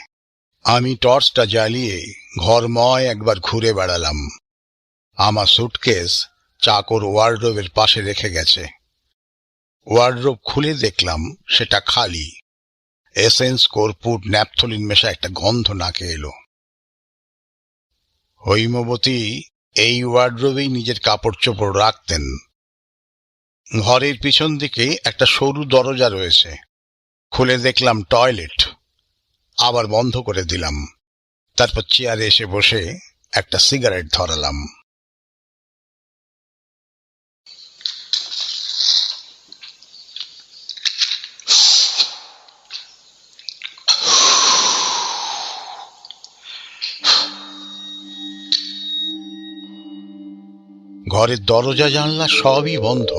আমি টর্চটা জ্বালিয়ে ঘরময় একবার ঘুরে বেড়ালাম। আমার সুটকেস চাকর ওয়ার্ডরোবের পাশে রেখে গেছে। ওয়ার্ডরোব খুলে দেখলাম সেটা খালি। এসেন্স, কর্পূর, ন্যাপথলিন মেশা একটা গন্ধ নাকে এলো। হৈমবতী এই ওয়ার্ডরোবেই নিজের কাপড় চোপড় রাখতেন। ঘরের পিছন দিকে একটা সরু দরজা রয়েছে। খুলে দেখলাম টয়লেট। আবার বন্ধ করে দিলাম। তারপর চেয়ারে এসে বসে একটা সিগারেট ধরালাম। ঘরের দরজা জানলা সবই বন্ধ,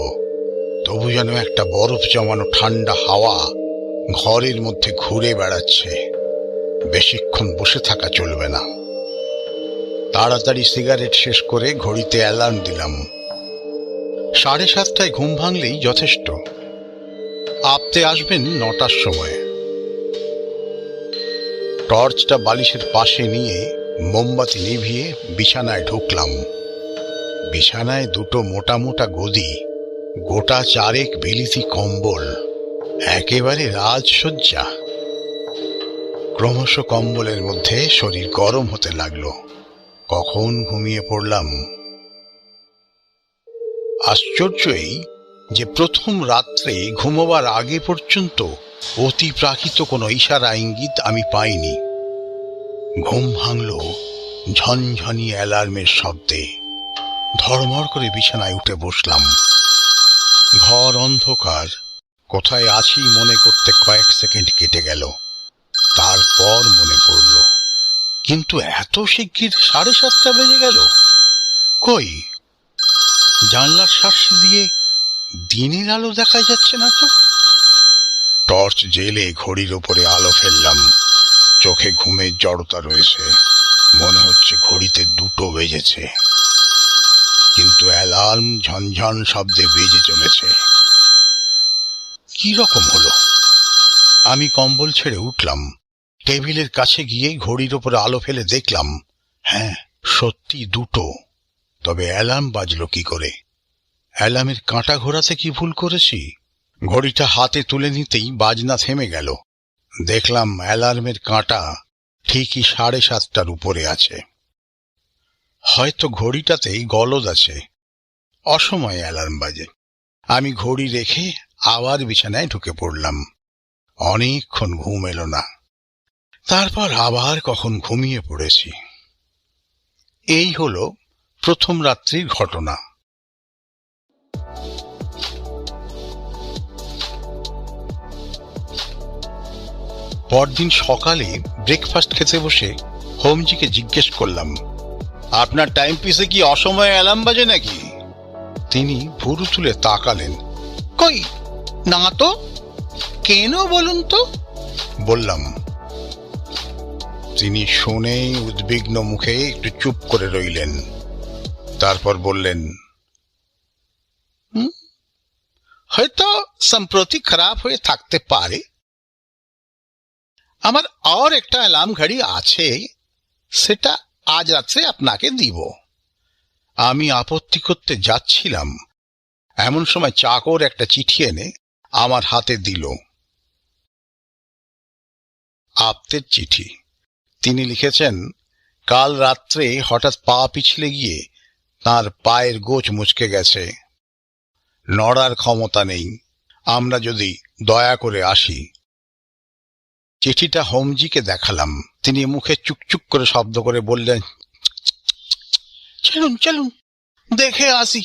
তবু যেন একটা বরফ জমানো ঠান্ডা হাওয়া ঘরের মধ্যে ঘুরে বেড়াচ্ছে। বেশিক্ষণ বসে থাকা চলবে না। তাড়াতাড়ি সিগারেট শেষ করে ঘড়িতে অ্যালার্ম দিলাম। 7:30টায় ঘুম ভাঙলেই যথেষ্ট। আপতে আসবেন 9টার সময়। টর্চটা বালিশের পাশে নিয়ে মোমবাতি নিভিয়ে বিছানায় ঢুকলাম। বিছানায় দুটো মোটা মোটা গদি, গোটা 4 বিলিতি কম্বল, একেবারে রাজসজ্জা। ক্রমশ কম্বলের মধ্যে শরীর গরম হতে লাগলো। কখন ঘুমিয়ে পড়লাম। আশ্চর্য এই যে প্রথম রাত্রে ঘুমোবার আগে পর্যন্ত অতিপ্রাকৃত কোনো ইশারা ইঙ্গিত আমি পাইনি। ঘুম ভাঙল ঝনঝনি অ্যালার্মের শব্দে। ধড়মড় করে বিছানায় উঠে বসলাম। ঘর অন্ধকার। কোথায় আছি মনে করতে কয়েক সেকেন্ড কেটে গেল। তারপর মনে পড়ল, কিন্তু এত শিগগির 7:30 বেজে গেল। কই, জানলার শার্সি দিয়ে দিনের আলো দেখা যাচ্ছে না তো। টর্চ জেলে ঘড়ির ওপরে আলো ফেললাম। চোখে ঘুমের জড়তা রয়েছে। মনে হচ্ছে ঘড়িতে 2টো বেজেছে, কিন্তু অ্যালার্ম ঝনঝন শব্দে বেজে চলেছে। কি রকম হলো? আমি কম্বল ছেড়ে উঠলাম। টেবিলের কাছে গিয়ে ঘড়ির ওপরে আলো ফেলে দেখলাম, হ্যাঁ, সত্যি 2টো। তবে অ্যালার্ম বাজলো কি করে? অ্যালার্মের কাঁটা ঘোরাতে কি ভুল করেছি? ঘড়িটা হাতে তুলে নিতেই বাজনা থেমে গেল। দেখলাম অ্যালার্মের কাঁটা ঠিকই 7:30টার উপরে আছে। হয়তো ঘড়িটাতেই গলদ আছে। অসময়ে অ্যালার্ম বাজে। আমি ঘড়ি রেখে আবার বিছানায় ঢুকে পড়লাম। অনেকক্ষণ ঘুম এলো না। তারপর আবার কখন ঘুমিয়ে পড়েছি। এই হলো প্রথম রাত্রির ঘটনা। পরদিন সকালে ব্রেকফাস্ট খেতে বসে হোমজিকে জিজ্ঞেস করলাম, আপনার টাইম পিসে কি অসময়ে অ্যালার্ম বাজে নাকি? তিনি ভুরু তুলে তাকালেন। কই না তো। কেন বলুন তো? বললাম। তিনি শুনে উদ্বিগ্ন মুখে একটু চুপ করে রইলেন। তারপর বললেন, হয়তো সম্প্রতি খারাপ হয়ে থাকতে পারে। আমার আর একটা অ্যালার্ম ঘড়ি আছে, সেটা আজ রাত্রে আপনাকে দিব। আমি আপত্তি করতে যাচ্ছিলাম, এমন সময় চাকর একটা চিঠি এনে আমার হাতে দিল। আপ্তের চিঠি। তিনি লিখেছেন, কাল রাত্রে হঠাৎ পা পিছলে গিয়ে তার পায়ের গোছ মুচকে গেছে। নড়ার ক্ষমতা নেই। আমরা যদি দয়া করে আসি। চিঠিটা হোমজিকে দেখালাম। তিনি মুখে চুকচুক করে শব্দ করে বললেন, চলুন চলুন, দেখে আসি।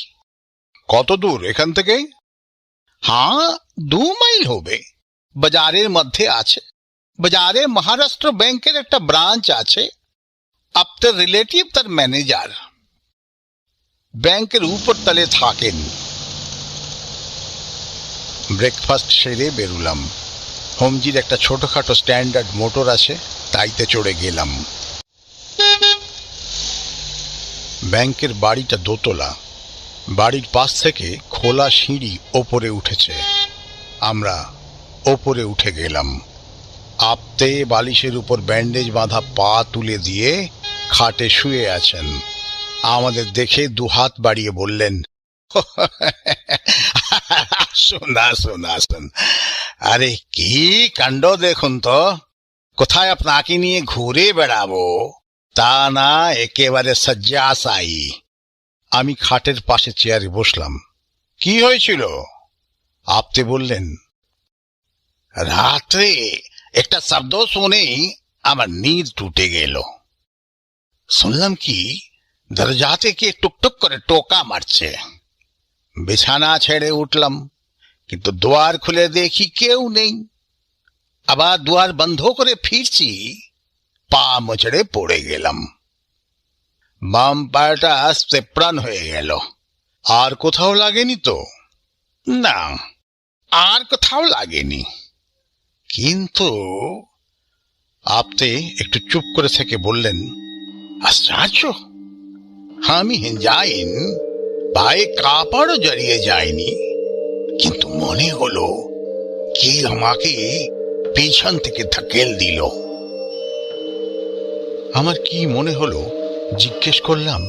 কত দূর এখান থেকে? হ্যাঁ, 2 মাইল হবে। বাজারের মধ্যে আছে, বাজারে মহারাষ্ট্র ব্যাংকের একটা ব্রাঞ্চ আছে। আপনার রিলেটিভ তার ম্যানেজার, ব্যাংকের উপর তলে থাকেন। ব্রেকফাস্ট সেরে বেরুলাম। হোমজির একটা ছোটখাটো স্ট্যান্ডার্ড মোটর আছে, তাইতে চড়ে গেলাম। ব্যাংকের বাড়িটা দোতলা। বাড়ির পাশ থেকে খোলা সিঁড়ি ওপরে উঠেছে। আমরা ওপরে উঠে গেলাম। আপতে বালিশের উপর ব্যান্ডেজ বাঁধা পা তুলে দিয়ে খাটে শুয়ে আছেন। আমাদের দেখে দুহাত বাড়িয়ে বললেন, আসুন আসুন আসুন। আরে কি কাণ্ড দেখুন তো! কোথায় আপনাকে নিয়ে ঘুরে বেড়াবো, তা না একেবারে শয্যাশায়ী। আমি খাটের পাশে চেয়ারে বসলাম। কি হয়েছিল? আপতে বললেন, রাত্রে একটা শব্দ শুনেই আমার নীঁদ টুটে গেল। শুনলাম কি দরজাতে কে টুকটুক করে টোকা মারছে। বিছানা ছেড়ে উঠলাম, কিন্তু দুয়ার খুলে দেখি কেউ নেই। আবার দুয়ার বন্ধ করে ফিরছি, পা মোচড়ে পড়ে গেলাম। বাম পাটা আস্তে প্রাণ হয়ে গেল। আর কোথাও লাগেনি তো? না, আর কোথাও লাগেনি। কিন্তু আপতে একটু চুপ করে থেকে বললেন, আশ্চর্য, আমি হিঞ্জাইন, পায়ে কাপড়ও জড়িয়ে যায়নি, কিন্তু মনে হলো কি আমাকে পেছন থেকে ধাকেল দিল। আমার কি মনে হলো জিজ্ঞেস করলাম,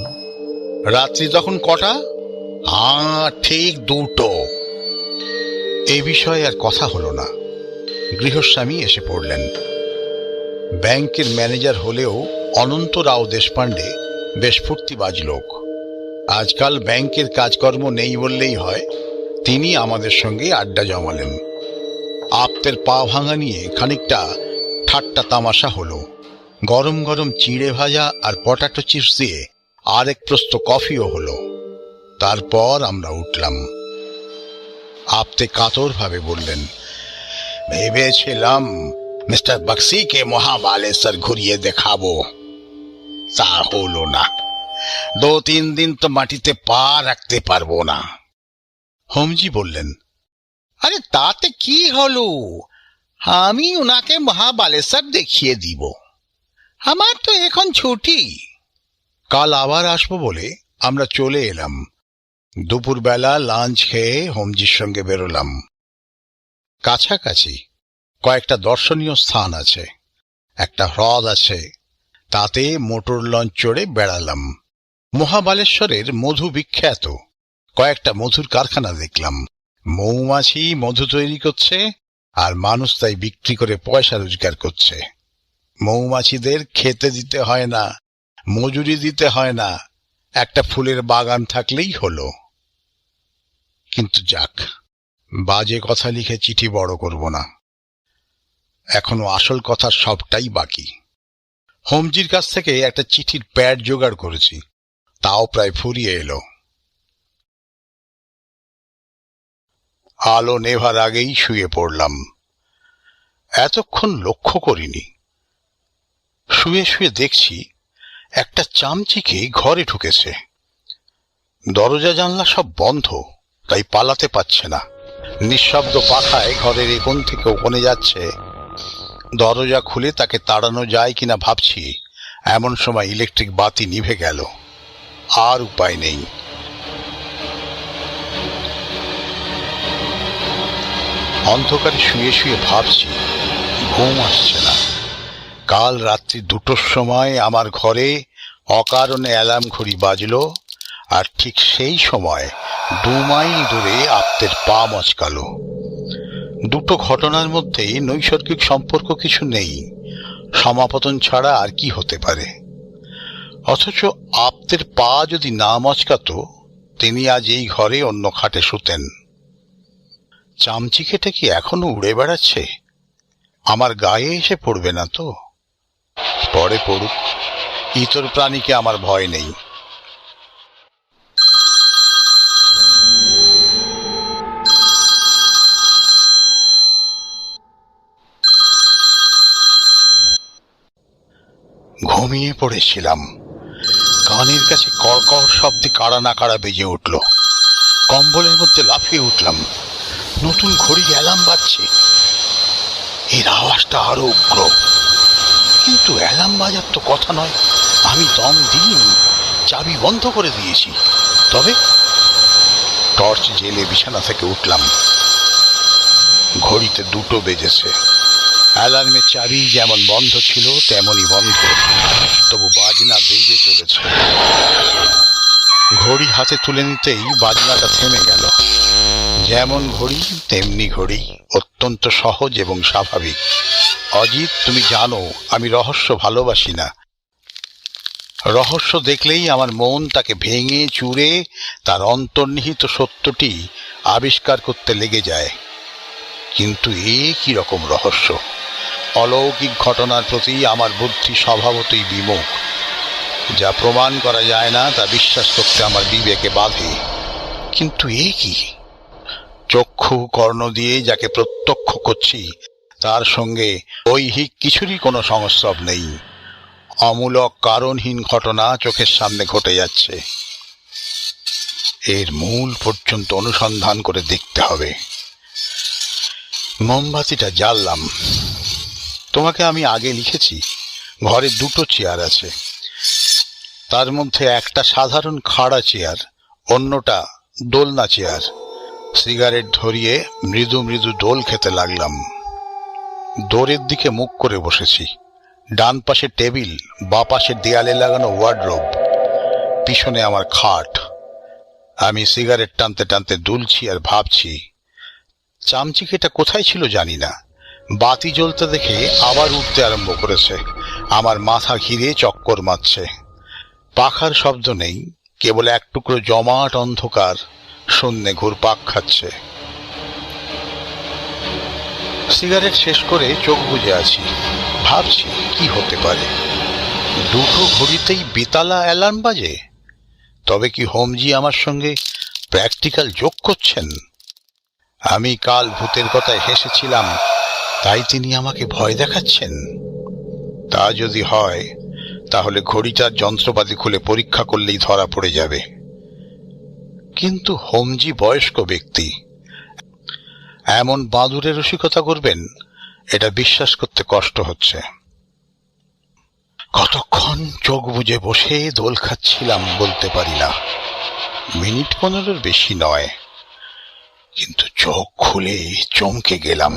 রাত্রি তখন কটা? ঠিক 2টো। এ বিষয়ে আর কথা হলো না। গৃহস্বামী এসে পড়লেন। ব্যাংকের ম্যানেজার হলেও অনন্ত রাও দেশপাণ্ডে বেশ ফুর্তিবাজ লোক। আজকাল ব্যাংকের কাজকর্ম নেই বললেই হয়, তিনি আমাদের সঙ্গে আড্ডা জমালেন। আপতের পা ভাঙা নিয়ে খানিকটা ঠাট্টা তামাশা হলো। গরম গরম চিড়ে ভাজা আর পটাটো চিপস দিয়ে আরেক প্রস্ত কফিও হলো। তারপর আমরা উঠলাম। আপতে কাতর ভাবে বললেন, ভেবেছিলাম মিস্টার বক্সিকে মহাবালেশ্বর ঘুরিয়ে দেখাবো, তা হলো না। 2-3 দিন তো মাটিতে পা রাখতে পারবো না। হোমজি বললেন, আরে তাতে কি হলো, আমি ওনাকে মহাবালেশ্বর দেখিয়ে দিব। আমার তো এখন ছুটি। কাল আবার আসবো বলে আমরা চলে এলাম। দুপুরবেলা লাঞ্চ খেয়ে হোমজির সঙ্গে বেরোলাম। কাছাকাছি কয়েকটা দর্শনীয় স্থান আছে, একটা হ্রদ আছে, তাতে মোটর লঞ্চ চড়ে বেড়ালাম। মহাবালেশ্বরের মধু বিখ্যাত, কয়েকটা মধুর কারখানা দেখলাম। মৌমাছি মধু তৈরি করছে, আর মানুষ তাই বিক্রি করে পয়সা রোজগার করছে। মৌমাছিদের খেতে দিতে হয় না, মজুরি দিতে হয় না, একটা ফুলের বাগান থাকলেই হলো। কিন্তু যাক, বাজে কথা লিখে চিঠি বড় করব না। এখনো আসল কথার সবটাই বাকি। হোমজির কাছ থেকে একটা চিঠির প্যাড জোগাড় করেছি, তাও প্রায় ফুরিয়ে এলো। আলো নেভার আগেই শুয়ে পড়লাম। এতক্ষণ লক্ষ্য করিনি। শুয়ে শুয়ে দেখছি একটা চামচিকে ঘরে ঢুকেছে। দরজা জানলা সব বন্ধ, তাই পালাতে পারছে না। নিঃশব্দ পাখায় ঘরের এ কোণ থেকে ও কোণে যাচ্ছে। দরজা খুলে তাকে তাড়ানো যায় কিনা ভাবছি, এমন সময় ইলেকট্রিক বাতি নিভে গেল। আর উপায় নেই। অন্ধকারে শুয়ে শুয়ে ভাবছি, ঘুম আসছে না। কাল রাত্রি 2টোর সময় আমার ঘরে অকারণে অ্যালার্ম ঘড়ি বাজলো, আর ঠিক সেই সময় 2 মাইল দূরে আপতের পা মচকালো। দুটো ঘটনার মধ্যে নৈসর্গিক সম্পর্ক কিছু নেই, সমাপতন ছাড়া আর কি হতে পারে। অথচ আপতের পা যদি না মচকাতো, তিনি আজ এই ঘরে অন্য খাটে শুতেন। চামচিকেটা কি এখনো উড়ে বেড়াচ্ছে? আমার গায়ে এসে পড়বে না তো? পরে পড়ুক, ইতর প্রাণীকে আমার ভয় নেই। ঘুমিয়ে পড়েছিলাম। কানের কাছে কড়কড় শব্দে কাড়া না কাড়া বেজে উঠল। কম্বলের মধ্যে লাফিয়ে উঠলাম। নতুন ঘড়ি অ্যালার্ম বাজছে। এর আওয়াজটা আরো উগ্র। কিন্তু অ্যালার্ম বাজার তো কথা নয়। আমি দম দিইনি, চাবি বন্ধ করে দিয়েছি। তবে টর্চ জেলে বিছানা থেকে উঠলাম। ঘড়িতে 2টো বেজেছে। অ্যালার্মের চাবি যেমন বন্ধ ছিল তেমনই বন্ধ, তবু বাজনা বেজে চলেছে। ঘড়ি হাতে তুলে নিতেই বাজনাটা থেমে গেল। যেমন ঘড়ি তেমনি ঘড়ি, অত্যন্ত সহজ এবং স্বাভাবিক। অজিত, তুমি জানো আমি রহস্য ভালোবাসি না। রহস্য দেখলেই আমার মন তাকে ভেঙে চুরে তার অন্তর্নিহিত সত্যটি আবিষ্কার করতে লেগে যায়। কিন্তু এ কি রকম রহস্য? অলৌকিক ঘটনার প্রতি আমার বুদ্ধি স্বভাবতই বিমুখ। যা প্রমাণ করা যায় না তা বিশ্বাস করতে আমার বিবেকে বাধে। কিন্তু এ কি? চক্ষু কর্ণ দিয়ে যাকে প্রত্যক্ষ করছি তার সঙ্গে ঐহিক কিছুরই কোনো সংস্রব নেই। অমূলক কারণহীন ঘটনা চোখের সামনে ঘটে যাচ্ছে। এর মূল পর্যন্ত অনুসন্ধান করে দেখতে হবে। মোমবাতিটা জ্বাললাম। তোমাকে আমি আগে লিখেছি, ঘরে 2টো চেয়ার আছে। তার মধ্যে একটা সাধারণ খাড়া চেয়ার, অন্যটা দোলনা চেয়ার। সিগারেট ধরিয়ে মৃদু মৃদু দোল খেতে লাগলাম। দোরের দিকে মুখ করে বসেছি। ডান পাশে টেবিল, বাঁ পাশে দেয়ালে লাগানো ওয়ার্ডরোব, পিছনে আমার খাট। আমি সিগারেট টানতে টানতে দুলছি আর ভাবছি। চামচিকেটা কোথায় ছিল জানি না। বাতি জ্বলতে দেখে আবার উঠতে আরম্ভ করেছে। আমার মাথা ঘিরে চক্কর মারছে। পাখার শব্দ নেই, কেবল এক টুকরো জমাট অন্ধকার শূন্যে ঘুরপাক খাচ্ছে। সিগারেট শেষ করে চোখ বুজে আছি। ভাবছি কি হতে পারে। 2টো ঘড়িতেই বেতালা অ্যালার্ম বাজে। তবে কি হোমজি আমার সঙ্গে প্র্যাকটিক্যাল যোগ করছেন? আমি কাল ভূতের কথায় হেসেছিলাম, তাই তিনি আমাকে ভয় দেখাচ্ছেন? তা যদি হয় তাহলে ঘড়িটার যন্ত্রপাতি খুলে পরীক্ষা করলেই ধরা পড়ে যাবে। কিন্তু হোমজি বয়স্ক ব্যক্তি, এমন বাঁদুরের রসিকতা করবেন এটা বিশ্বাস করতে কষ্ট হচ্ছে। কতক্ষণ চোখ বুজে বসে দোল খাচ্ছিলাম বলতে পারি না। মিনিট 15-এর বেশি নয়। কিন্তু চোখ খুলে চমকে গেলাম।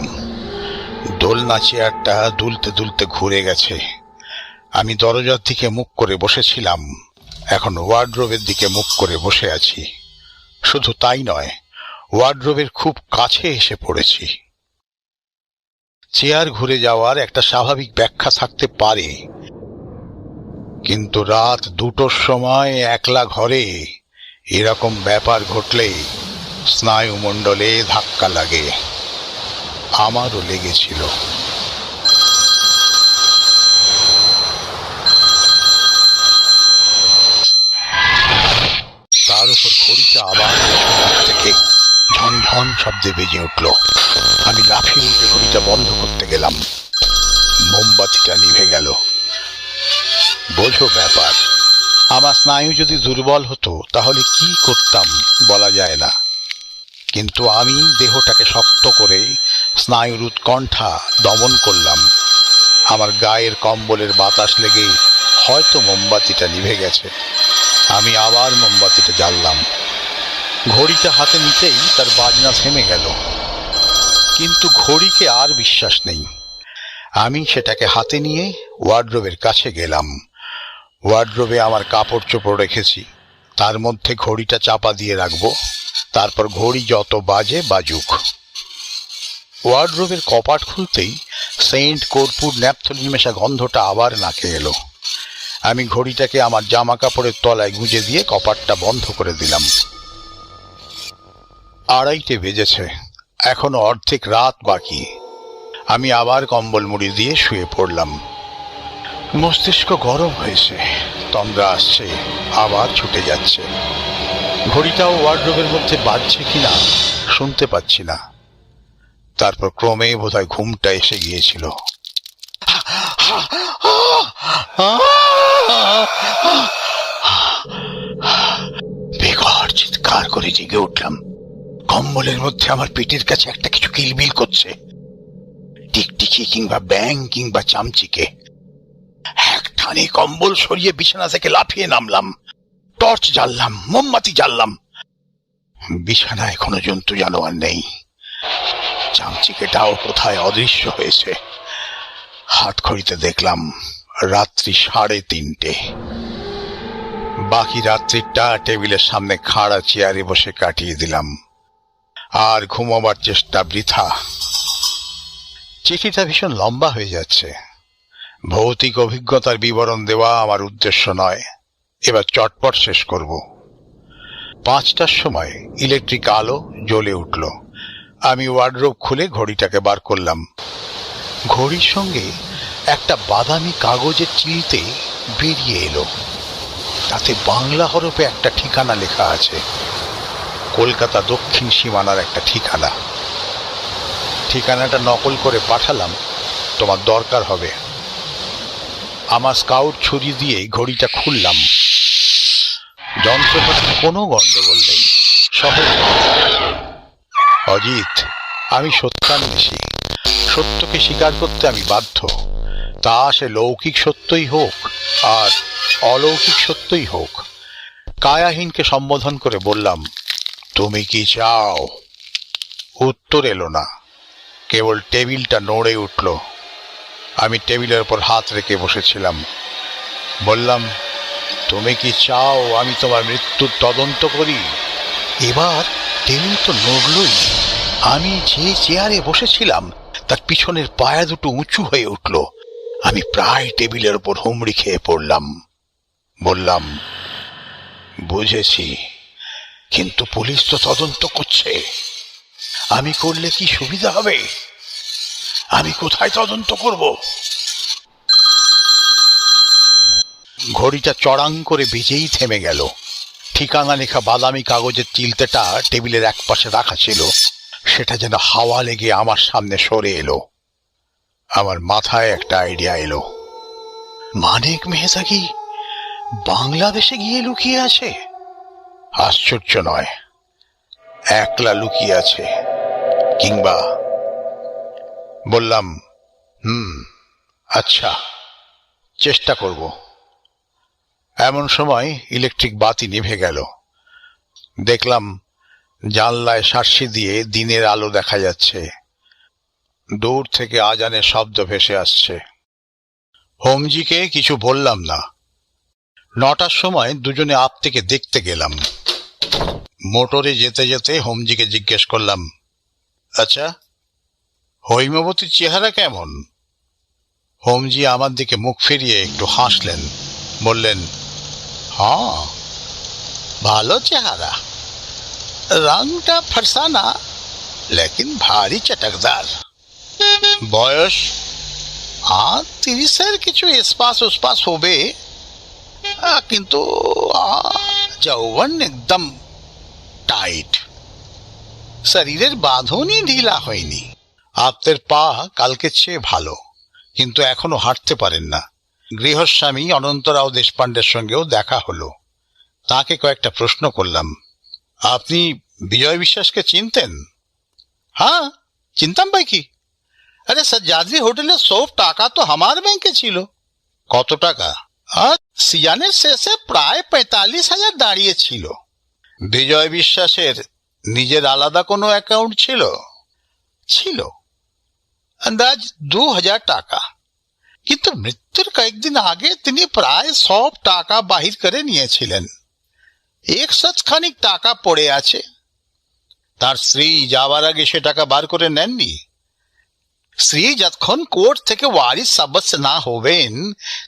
দোলনা চেয়ারটা দুলতে দুলতে ঘুরে গেছে। আমি দরজার দিকে মুখ করে বসেছিলাম, এখন ওয়ার্ডরোবের দিকে মুখ করে বসে আছি। শুধু তাই নয়, ওয়ার্ডরোবের খুব কাছে এসে পড়েছি। চেয়ার ঘুরে যাওয়ার একটা স্বাভাবিক ব্যাখ্যা থাকতে পারে, কিন্তু রাত 2টোর সময় একলা ঘরে এরকম ব্যাপার ঘটলে স্নায়ুমণ্ডলে ধাক্কা লাগে। আমারও লেগেছিল। তার উপর ঘড়িটা আবার থেকে ঝনঝন শব্দে বেজে উঠল। আমি লাফিয়ে উঠে ঘড়িটা বন্ধ করতে গেলাম। মোমবাতিটা নিভে গেল। বোঝো ব্যাপার। আমার স্নায়ু যদি দুর্বল হতো তাহলে কি করতাম বলা যায় না। কিন্তু আমি দেহটাকে শক্ত করে স্নায়ুর উৎকণ্ঠা দমন করলাম। আমার গায়ের কম্বলের বাতাস লেগে হয়তো মোমবাতিটা নিভে গেছে। আমি আবার মোমবাতিটা জ্বাললাম। ঘড়িটা হাতে নিতেই তার বাজনা থেমে গেল। কিন্তু ঘড়িকে আর বিশ্বাস নেই। আমি সেটাকে হাতে নিয়ে ওয়ার্ডরোবের কাছে গেলাম। ওয়ার্ডরোবে আমার কাপড় চোপড় রেখেছি, তার মধ্যে ঘড়িটা চাপা দিয়ে রাখবো। তারপর ঘড়ি যত বাজে বাজুক। ওয়ার্ডরোবের কপাট খুলতেই সেন্ট, কর্পূর, ন্যাপথলিন মেশা গন্ধটা আবার নাকে এলো। আমি ঘড়িটাকে আমার জামা কাপড়ের তলায় গুঁজে দিয়ে কপাটটা বন্ধ করে দিলাম। 2:30 বেজেছে। এখনো অর্ধেক রাত বাকি। আমি আবার কম্বল মুড়ি দিয়ে শুয়ে পড়লাম। মস্তিষ্ক গরম হয়েছে, তন্দ্রা আসছে, আবার ছুটে যাচ্ছে। ঘড়িটাও ওয়ার্ডরোবের মধ্যে বাজছে কিনা শুনতে পাচ্ছি না। তারপর ক্রমে বোধহয় ঘুমটা এসে গিয়েছিল। দেখলাম কম্বলের মধ্যে আমার পেটের কাছে একটা কিছু কিলবিল করছে। টিকটিকি কিংবা ব্যাং কিংবা চামচিকে। এক টানে কম্বল সরিয়ে বিছানা থেকে লাফিয়ে নামলাম। টর্চ জ্বাললাম, মোমবাতি জ্বাললাম। বিছানায় কোনো জন্তু জানোয়ার নেই। চামচিকেটাও কোথায় অদৃশ্য হয়েছে। হাত ঘড়িতে দেখলাম রাত্রি 3:30। বাকি রাত্রিটা টেবিলের সামনে খাড়া চেয়ারে বসে কাটিয়ে দিলাম। আর ঘুমাবার চেষ্টা বৃথা। চিঠিটা ভীষণ লম্বা হয়ে যাচ্ছে। ভৌতিক অভিজ্ঞতার বিবরণ দেওয়া আমার উদ্দেশ্য নয়। এবার চটপট শেষ করব। 5টার সময় ইলেকট্রিক আলো জ্বলে উঠল। আমি ওয়ার্ডরোব খুলে ঘড়িটাকে বার করলাম। ঘড়ির সঙ্গে একটা বাদামি কাগজের চিলতে বেরিয়ে এলো। তাতে বাংলা হরফে একটা ঠিকানা লেখা আছে। কলকাতা দক্ষিণ সীমানার একটা ঠিকানা। ঠিকানাটা নকল করে পাঠালাম, তোমার দরকার হবে। আমার স্কাউট ছুরি দিয়ে ঘড়িটা খুললাম। যন্ত্রপাতির কোনো গন্ডগোল নেই। সহজ। অজিত, আমি সত্যান্বেষী। সত্যকে স্বীকার করতে আমি বাধ্য। তা সে লৌকিক সত্যই হোক আর অলৌকিক সত্যই হোক। কায়াহীনকে সম্বোধন করে বললাম, তুমি কি চাও? উত্তর এলো না, কেবল টেবিলটা নড়ে উঠল। আমি টেবিলের উপর হাত রেখে বসেছিলাম। বললাম, তুমি কি চাও আমি তোমার মৃত্যুর তদন্ত করি? এবার টেবিল তো নড়লই। আমি যে চেয়ারে বসেছিলাম তার পিছনের পায়া দুটো উঁচু হয়ে উঠল। আমি প্রায় টেবিলের উপর হুমড়ি খেয়ে পড়লাম। বললাম, বুঝেছি, কিন্তু পুলিশ তো তদন্ত করছে। আমি করলে কি সুবিধা হবে? আমি কোথায় তদন্ত করব? ঘড়িটা চড়াং করে বেজেই থেমে গেল। ঠিকানা লেখা বাদামি কাগজের চিলতেটা টেবিলের একপাশে রাখা ছিল। সেটা যেন হাওয়া লেগে আমার সামনে সরে এলো। আমার মাথায় একটা আইডিয়া এলো। মানিক মেহতা কি বাংলাদেশে গিয়ে লুকিয়ে আছে? আশ্চর্য নয়, একলা লুকিয়ে আছে। কিংবা বললাম, আচ্ছা, চেষ্টা করব। এমন সময় ইলেকট্রিক বাতি নিভে গেল। দেখলাম জানলায় শার্সি দিয়ে দিনের আলো দেখা যাচ্ছে। দূর থেকে আজানের শব্দ ভেসে আসছে। হোমজিকে কিছু বললাম না। 9টার সময় দুজনে আপ থেকে দেখতে গেলাম। মোটরে যেতে যেতে হোমজিকে জিজ্ঞেস করলাম, আচ্ছা, হৈমবতীর চেহারা কেমন? হোমজি আমার দিকে মুখ ফিরিয়ে একটু হাসলেন। বললেন, হ্যাঁ, ভালো চেহারা। রংটা ফরসানা, লেকিন ভারী চটকদার। বয়স 30-এর কিছু এসপাস ওসপাস হবে, কিন্তু যৌবন একদম টাইট। শরীরের বাঁধনই ঢিলা হয়নি। আপনার পা কালকের চেয়ে ভালো, কিন্তু এখনো হাঁটতে পারেন না। গৃহস্বামী অনন্তরাও দেশপাণ্ডের সঙ্গেও দেখা হলো। তাকে কয়েকটা প্রশ্ন করলাম। আপনি বিজয় বিশ্বাসকে চিনতেন? হ্যাঁ, চিনতাম ভাই। কি, আরে সজ্জাদী হোটেলে সব টাকা তো আমার ব্যাংকে ছিল। কত টাকা? সিজানের শেষে প্রায় 45,000 দাঁড়িয়েছিল। বিজয় বিশ্বাসের নিজের আলাদা কোনো অ্যাকাউন্ট ছিল? ছিল, আন্দাজ 2,000 টাকা। কিন্তু মৃত্যুর কয়েকদিন আগে তিনি প্রায় সব টাকা বাহির করে নিয়েছিলেন। 100 খানিক টাকা পড়ে আছে। তার স্ত্রী যাওয়ার আগে সে টাকা বার করে নেননি। স্ত্রী যতক্ষণ কোর্ট থেকে ওয়ারিস সাব্যস্ত না হবেন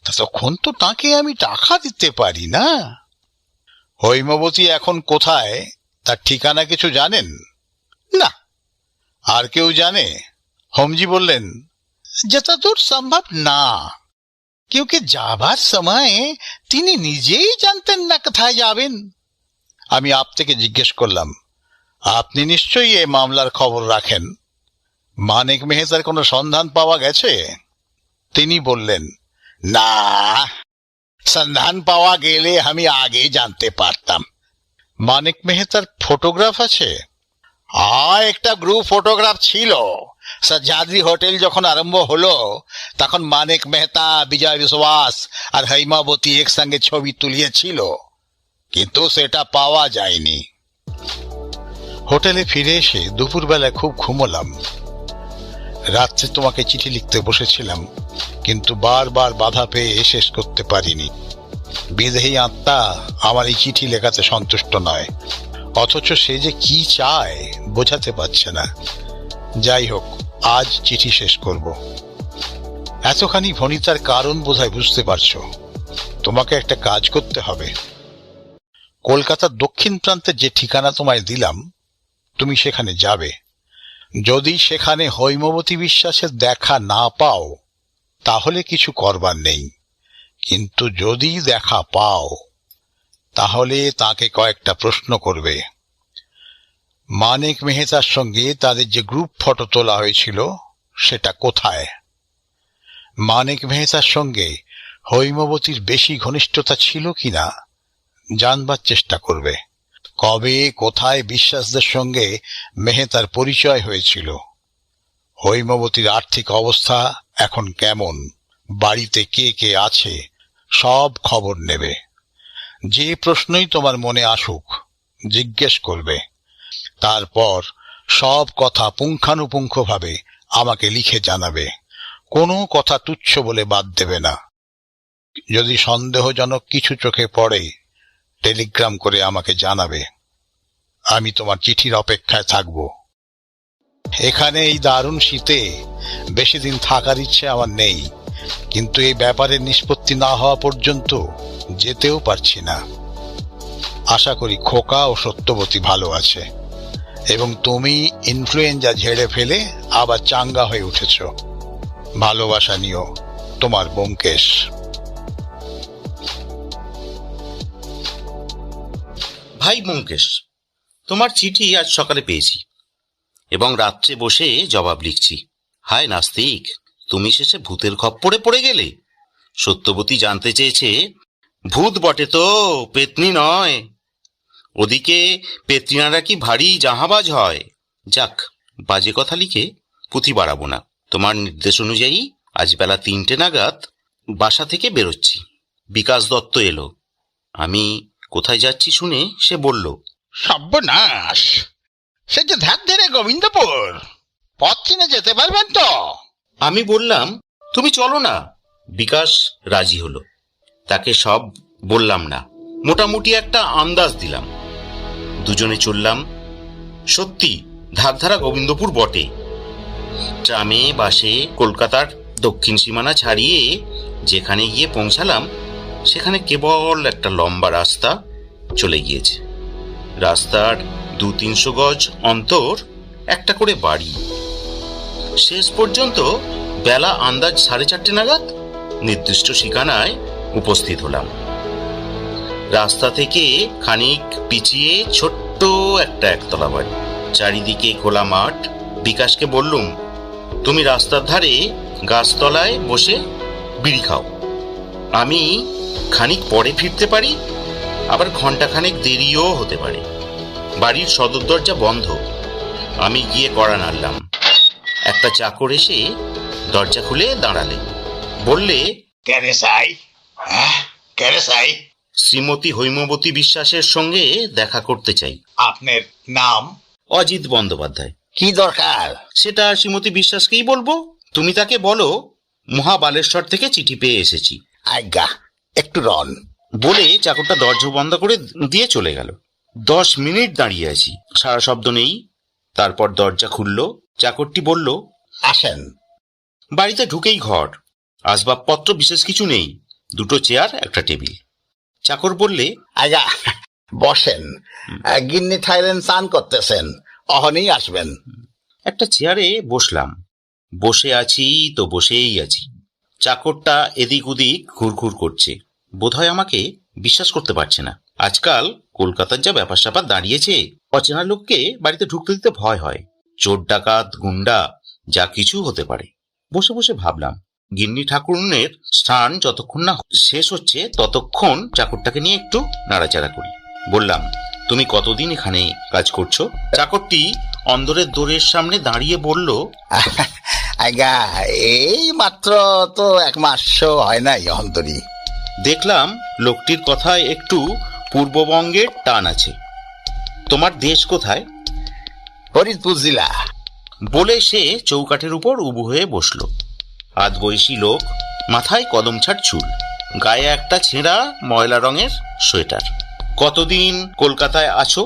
ততক্ষণ তো তাকে আমি টাকা দিতে পারি না। হৈমবতী এখন কোথায় তার ঠিকানা কিছু জানেন? না। আর কেউ জানে? হোমজি বললেন, যতদূর সম্ভব না, क्योंकि যাবার সময় তিনি নিজেই জানতেন না কোথায় যাবেন। আমি আপ থেকে জিজ্ঞেস করলাম, আপনি নিশ্চয়ই এই মামলার খবর রাখেন। মানিক মেহতার কোনো সন্ধান পাওয়া গেছে? তিনি বললেন, না, সন্ধান পাওয়া গেলে আমি আগে জানতে পারতাম। মানিক মেহতার ফটোগ্রাফ আছে? একটা গ্রুপ ফটোগ্রাফ ছিল। সহ্যাদ্রি হোটেল যখন আরম্ভ হলো তখন মানিক মেহতা, বিজয় বিশ্বাস আর হৈমাবতী একসঙ্গে ছবি তুলিয়েছিল, কিন্তু সেটা পাওয়া যায়নি। হোটেলে ফিরে এসে দুপুরবেলায় খুব ঘুমোলাম। রাত্রে তোমাকে চিঠি লিখতে বসেছিলাম, কিন্তু বারবার বাধা পেয়ে শেষ করতে পারিনি। বিদেহী আত্মা আমার এই চিঠি লেখাতে সন্তুষ্ট নয়, অথচ সে যে কি চায় বোঝাতে পারছে না। যাই হোক, আজ চিঠি শেষ করব। এতখানি ভনিতার কারণ বোধহয় বুঝতে পারছো। তোমাকে একটা কাজ করতে হবে। কলকাতার দক্ষিণ প্রান্তের যে ঠিকানা তোমায় দিলাম, তুমি সেখানে যাবে। যদি সেখানে হৈমবতী বিশ্বাসের দেখা না পাও তাহলে কিছু করবার নেই, কিন্তু যদি দেখা পাও তাহলে তাকে কয়েকটা প্রশ্ন করবে। মানিক মেহতার সঙ্গে তাদের যে গ্রুপ ফটো তোলা হয়েছিল সেটা কোথায়? মানিক মেহতার সঙ্গে হৈমবতীর বেশি ঘনিষ্ঠতা ছিল কিনা জানবার চেষ্টা করবে। কবে কোথায় বিশ্বাসদের সঙ্গে মেহতার পরিচয় হয়েছিল? হৈমবতীর আর্থিক অবস্থা এখন কেমন, বাড়িতে কে কে আছে, সব খবর নেবে। যে প্রশ্নই তোমার মনে আসুক জিজ্ঞেস করবে। তারপর সব কথা পুঙ্খানুপুঙ্খভাবে আমাকে লিখে জানাবে। কোনো কথা তুচ্ছ বলে বাদ দেবে না। যদি সন্দেহজনক কিছু চোখে পড়ে টেলিগ্রাম করে আমাকে জানাবে। আমি তোমার চিঠির অপেক্ষায় থাকব। এখানে এই দারুণ শীতে বেশি দিন থাকার ইচ্ছে আমার নেই, কিন্তু এই ব্যাপারে নিষ্পত্তি না হওয়া পর্যন্ত যেতেও পারছি না। আশা করি খোকা ও সত্যবতী ভালো আছে এবং তুমি ইনফ্লুয়েঞ্জা ঝেড়ে ফেলে আবার চাঙ্গা হয়ে উঠেছ। ভালোবাসা নিও, তোমার ব্যোমকেশ। ভাই ব্যোমকেশ, তোমার চিঠি আজ সকালে পেয়েছি এবং রাত্রে বসে জবাব লিখছি। হায় নাস্তিক, তুমি শেষে ভূতের খপ্পরে পড়ে গেলে। সত্যবতী জানতে চেয়েছে ভূত বটে তো, পেতনি নয়। ওদিকে পেতনিরা কি ভারী জাহাবাজ হয়। যাক, বাজে কথা লিখে পুঁথি বাড়াবো না। তোমার নির্দেশ অনুযায়ী আজ বেলা 3টে নাগাদ বাসা থেকে বেরোচ্ছি। বিকাশ দত্ত এলো। আমি কোথায় যাচ্ছি শুনে সে বলল, সর্বনাশ, সে যে ধার ধরে গোবিন্দপুর, পথ চিনে যেতে পারবেন তো? আমি বললাম, তুমি চলো না। বিকাশ রাজি হলো। তাকে সব বললাম না, মোটামুটি একটা আন্দাজ দিলাম। দুজনে চললাম। সত্যি ধারধারা গোবিন্দপুর বটে। ট্রামে বাসে কলকাতার দক্ষিণ সীমানা ছাড়িয়ে যেখানে গিয়ে পৌঁছালাম সেখানে কেবল একটা লম্বা রাস্তা চলে গিয়েছে। রাস্তার 200-300 গজ অন্তর একটা করে বাড়ি। শেষ পর্যন্ত বেলা আন্দাজ 4:30 নাগাদ নির্দিষ্ট ঠিকানায় উপস্থিত হলাম। রাস্তা থেকে খানিক পিছিয়ে ছোট্ট একটা একতলা বাড়ি, চারিদিকে খোলা মাঠ। বিকাশকে বললুম, তুমি রাস্তার ধারে গাছতলায় বসে বিড়ি খাও। আমি খানিক পরে ফিরতে পারি, আবার ঘন্টাখানেক দেরিও হতে পারে। বাড়ির সদর দরজা বন্ধ। আমি গিয়ে কড়া নাড়লাম। একটা চাকর এসে দরজা খুলে দাঁড়ালে। বললে, শ্রীমতী হৈমবতী বিশ্বাসের সঙ্গে দেখা করতে চাই। আপনার নাম? অজিত বন্দ্যোপাধ্যায়। কি দরকার? সেটা শ্রীমতী বিশ্বাসকেই বলবো। তুমি তাকে বলো মহাবালেশ্বর থেকে চিঠি পেয়ে এসেছি। আজ্ঞা, একটু রন। বলে চাকরটা দরজা বন্ধ করে দিয়ে চলে গেল। 10 মিনিট দাঁড়িয়ে আছি, সারা শব্দ নেই। তারপর দরজা খুলল। চাকরটি বলল, আসেন। বাড়িতে ঢুকেই ঘর। আসবাবপত্র বিশেষ কিছু নেই, 2টো চেয়ার, একটা টেবিল। চাকর বললে, আজ্ঞা বসেন, গিন্নি ঠাইলেন স্নান করতেছেন, অহনেই আসবেন। একটা চেয়ারে বসলাম। বসে আছি তো বসেই আছি। চাকরটা এদিক ওদিক ঘুরঘুর করছে। বোধহয় আমাকে বিশ্বাস করতে পারছে না। আজকাল কলকাতার যা ব্যাপার স্যাপার দাঁড়িয়েছে, অচেনা লোককে বাড়িতে ঢুকতে দিতে ভয় হয়। চোর ডাকাত গুন্ডা যা কিছু হতে পারে। বসে বসে ভাবলাম, গিন্নি ঠাকুরনের স্নান যতক্ষণ না শেষ হচ্ছে ততক্ষণ চাকরটাকে নিয়ে একটু নাড়াচাড়া করি। বললাম, তুমি কতদিন এখানে কাজ করছো? চাকরটি অন্দরের দোরের সামনে দাঁড়িয়ে বলল, আজ্ঞা, এই মাত্র তো 1 মাসও হয় নাই অন্তরি। দেখলাম লোকটির কথায় একটু পূর্ববঙ্গের টান আছে। তোমার দেশ কোথায়? ফরিদপুর জেলা। বলে সে চৌকাঠের উপর উবু হয়ে বসল। আধবয়সী লোক, মাথায় কদমছাট চুল, গায়ে একটা ছেঁড়া ময়লা রঙের সোয়েটার। কতদিন কলকাতায় আছো?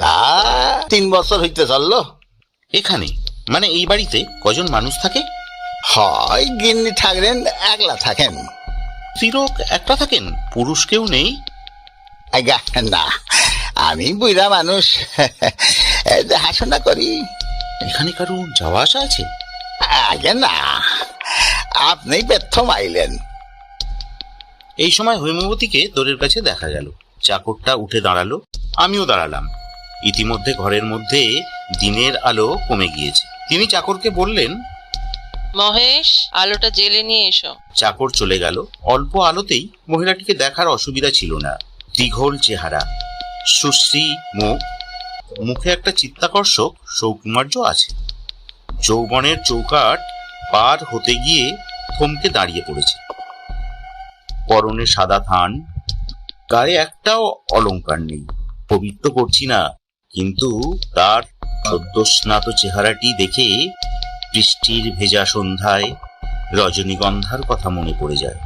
তা 3 বছর হইতে চললো। এখানে মানে এই বাড়িতে কজন মানুষ থাকে? হয় গিন্নি থাকলেন, একলা থাকেন। স্ত্রীলোক একটা থাকেন, পুরুষ কেউ নেই? আজ্ঞা না, আমি বুড়া মানুষ, দেখাশোনা করি। এখানে কারো যাওয়া আসা আছে? আগে না, আপনি প্রথম আইলেন। এই সময় হৈমবতীকে দোরের কাছে দেখা গেল। চাকরটা উঠে দাঁড়ালো, আমিও দাঁড়ালাম। ইতিমধ্যে ঘরের মধ্যে দিনের আলো কমে গিয়েছে। তিনি চাকরকে বললেন, মহেশ, আলোটা জেলে নিয়ে এসো। চাকর চলে গেল। অল্প আলোতেই মহিলাটিকে দেখার অসুবিধা ছিল না। দীঘল চেহারা, সুশ্রী মুখ, মুখে একটা চিত্তাকর্ষক সৌকুমার্য আছে। যৌবনের চৌকাঠ পার হতে গিয়ে থমকে দাঁড়িয়ে পড়েছে। পরনে সাদা থান, গায়ে একটাও অলংকার নেই। পবিত্র করছি না, কিন্তু তার সদ্যস্নাত চেহারাটি দেখে বৃষ্টির ভেজা সন্ধ্যায় রজনীগন্ধার কথা মনে পড়ে যায়।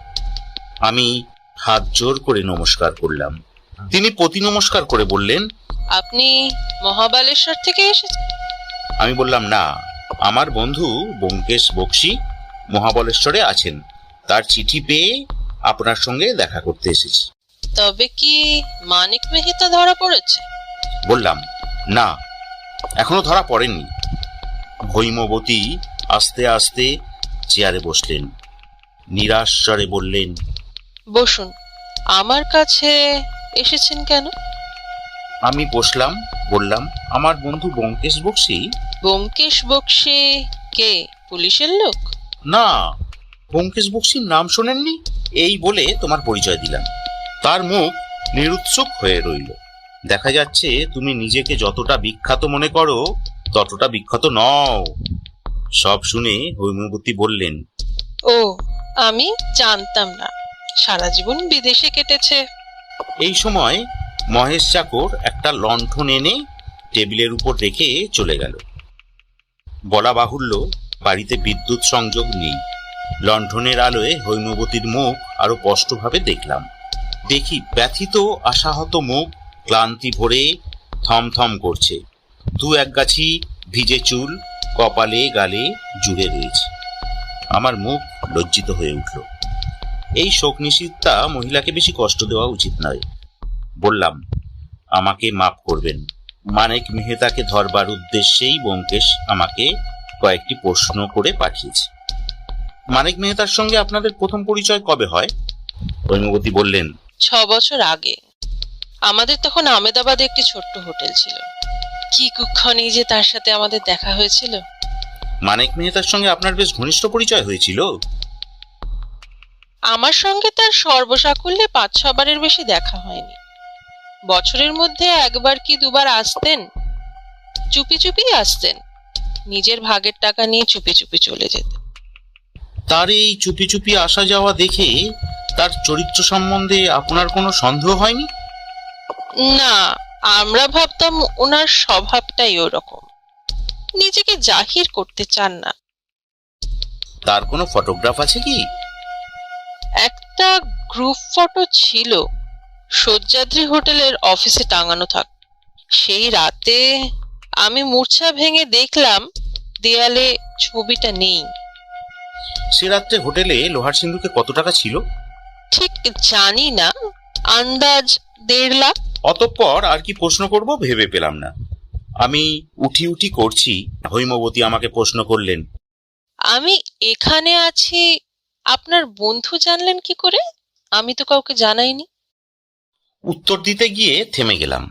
আমি হাত জোর করে নমস্কার করলাম। তিনি প্রতি নমস্কার করে বললেন, আপনি মহাবালেশ্বর থেকে এসেছেন? আমি বললাম, না, আমার বন্ধু ব্যোমকেশ বক্সী মহাবলেশ্বরে আছেন। তার চিঠি পেয়ে আপনার সঙ্গে দেখা করতে এসেছি। তবে কি মানিক মেহতা ধরা পড়েছে? বললাম, না, এখনো ধরা পড়েননি। হৈমবতী আস্তে আস্তে চেয়ারে বসলেন, নিরাশ স্বরে বললেন, বসুন। আমার কাছে এসেছেন কেন? আমি বসলাম, বললাম, আমার বন্ধু ব্যোমকেশ বক্সী। ব্যোমকেশ বক্সী কে? পুলিশের লোক? না, ব্যোমকেশ বক্সীর নাম শোনেননি? এই বলে তোমার পরিচয় দিলাম। তার মুখ নিরুৎসুক হয়ে রইল। দেখা যাচ্ছে তুমি নিজেকে যতটা বিখ্যাত মনে করো ততটা বিখ্যাত নও। সব শুনে হৈমবতী বললেন, ও, আমি জানতাম না। সারা জীবন বিদেশে কেটেছে। এই সময় মহেশ চাকর একটা লণ্ঠন এনে টেবিলের উপর রেখে চলে গেল। বলা বাহুল্য, বাড়িতে বিদ্যুৎ সংযোগ নেই। লণ্ঠনের আলোয় হৈমবতীর মুখ আরো স্পষ্টভাবে দেখলাম। দেখি ব্যথিত আশাহত মুখ, ক্লান্তি ভরে থমথম করছে। 2-1 গাছি ভিজে চুল কপালে গালে জুড়ে রয়েছে। আমার মুখ লজ্জিত হয়ে উঠল। এই শোক নিষিদ্ধা মহিলাকে বেশি কষ্ট দেওয়া উচিত নয়। বললাম, আমাকে মাফ করবেন। মানিক মেহতাকে ধরবার উদ্দেশ্যেই ব্যোমকেশ আমাকে কয়েকটি প্রশ্ন করে পাঠিয়েছে। মানিক মেহতার সঙ্গে আপনাদের প্রথম পরিচয় কবে হয়? হৈমবতী বললেন, 6 বছর আগে। আমাদের তখন আহমেদাবাদে একটি ছোট্ট হোটেল ছিল। কি কুক্ষণেই যে তার সাথে আমাদের দেখা হয়েছিল। মানিক মেহতার সঙ্গে আপনার বেশ ঘনিষ্ঠ পরিচয় হয়েছিল? আমার সঙ্গে তার সর্বসাকুল্যে 5-6 বারের বেশি দেখা হয়নি। বছরের মধ্যে 1বার কি 2বার আসতেন। চুপি চুপি আসতেন, নিজের ভাগের টাকা নিয়ে চুপি চুপি চলে যেতেন। তার এই চুপি চুপি আসা যাওয়া দেখে তার চরিত্র সম্বন্ধে আপনার কোনো সন্দেহ হয়নি? না, আমরা ভাবতাম ওনার স্বভাবটাই ওরকম, নিজেকে জাহির করতে চান না। তার কোনো ফটোগ্রাফ আছে কি? একটা গ্রুপ ফটো ছিল, সহ্যাদ্রি হোটেলের অফিসে টাঙানো থাক। সেই রাতে আমি মূর্ছা ভেঙে দেখলাম দেয়ালে ছবিটা নেই। সে রাত্রে হোটেলে লোহার সিন্ধুকে কত টাকা ছিল? ঠিক জানি না, আন্দাজ 1.5 লাখ। অতঃপর আর কি প্রশ্ন করব ভেবে পেলাম না। আমি উঠি উঠি করছি, হৈমবতী আমাকে প্রশ্ন করলেন, আমি এখানে আছি আপনার বন্ধু জানলেন কি করে? আমি তো কাউকে জানাইনি। উত্তর দিতে গিয়ে থেমে গেলাম।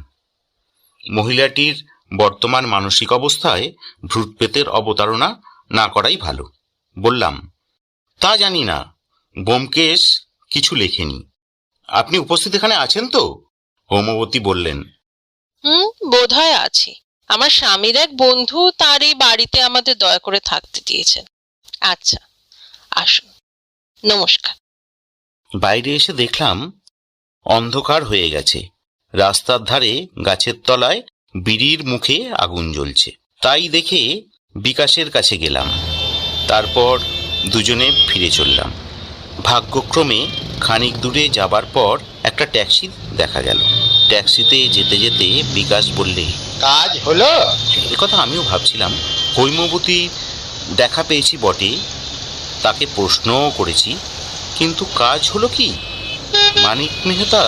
মহিলাটির বর্তমান মানসিক অবস্থায় ভ্রুৎপেতের অবতারণা না করাই ভালো। বললাম, তা জানি না, ব্যোমকেশ কিছু লেখেনি। আপনি উপস্থিত এখানে আছেন তো? হৈমবতী বললেন, বোধহয় আছি। আমার স্বামীর এক বন্ধু তার এই বাড়িতে আমাদের দয়া করে থাকতে দিয়েছেন। আচ্ছা, আসুন, নমস্কার। বাইরে এসে দেখলাম অন্ধকার হয়ে গেছে। রাস্তার ধারে গাছের তলায় বিড়ির মুখে আগুন জ্বলছে। তাই দেখে বিকাশের কাছে গেলাম। তারপর দুজনে ফিরে চললাম। ভাগ্যক্রমে খানিক দূরে যাবার পর একটা ট্যাক্সি দেখা গেল। ট্যাক্সিতে যেতে যেতে বিকাশ বললে, কাজ হলো? এ কথা আমিও ভাবছিলাম। হৈমবতী দেখা পেয়েছি বটে, তাকে প্রশ্নও করেছি, কিন্তু কাজ হলো কি? মানিক মেহতা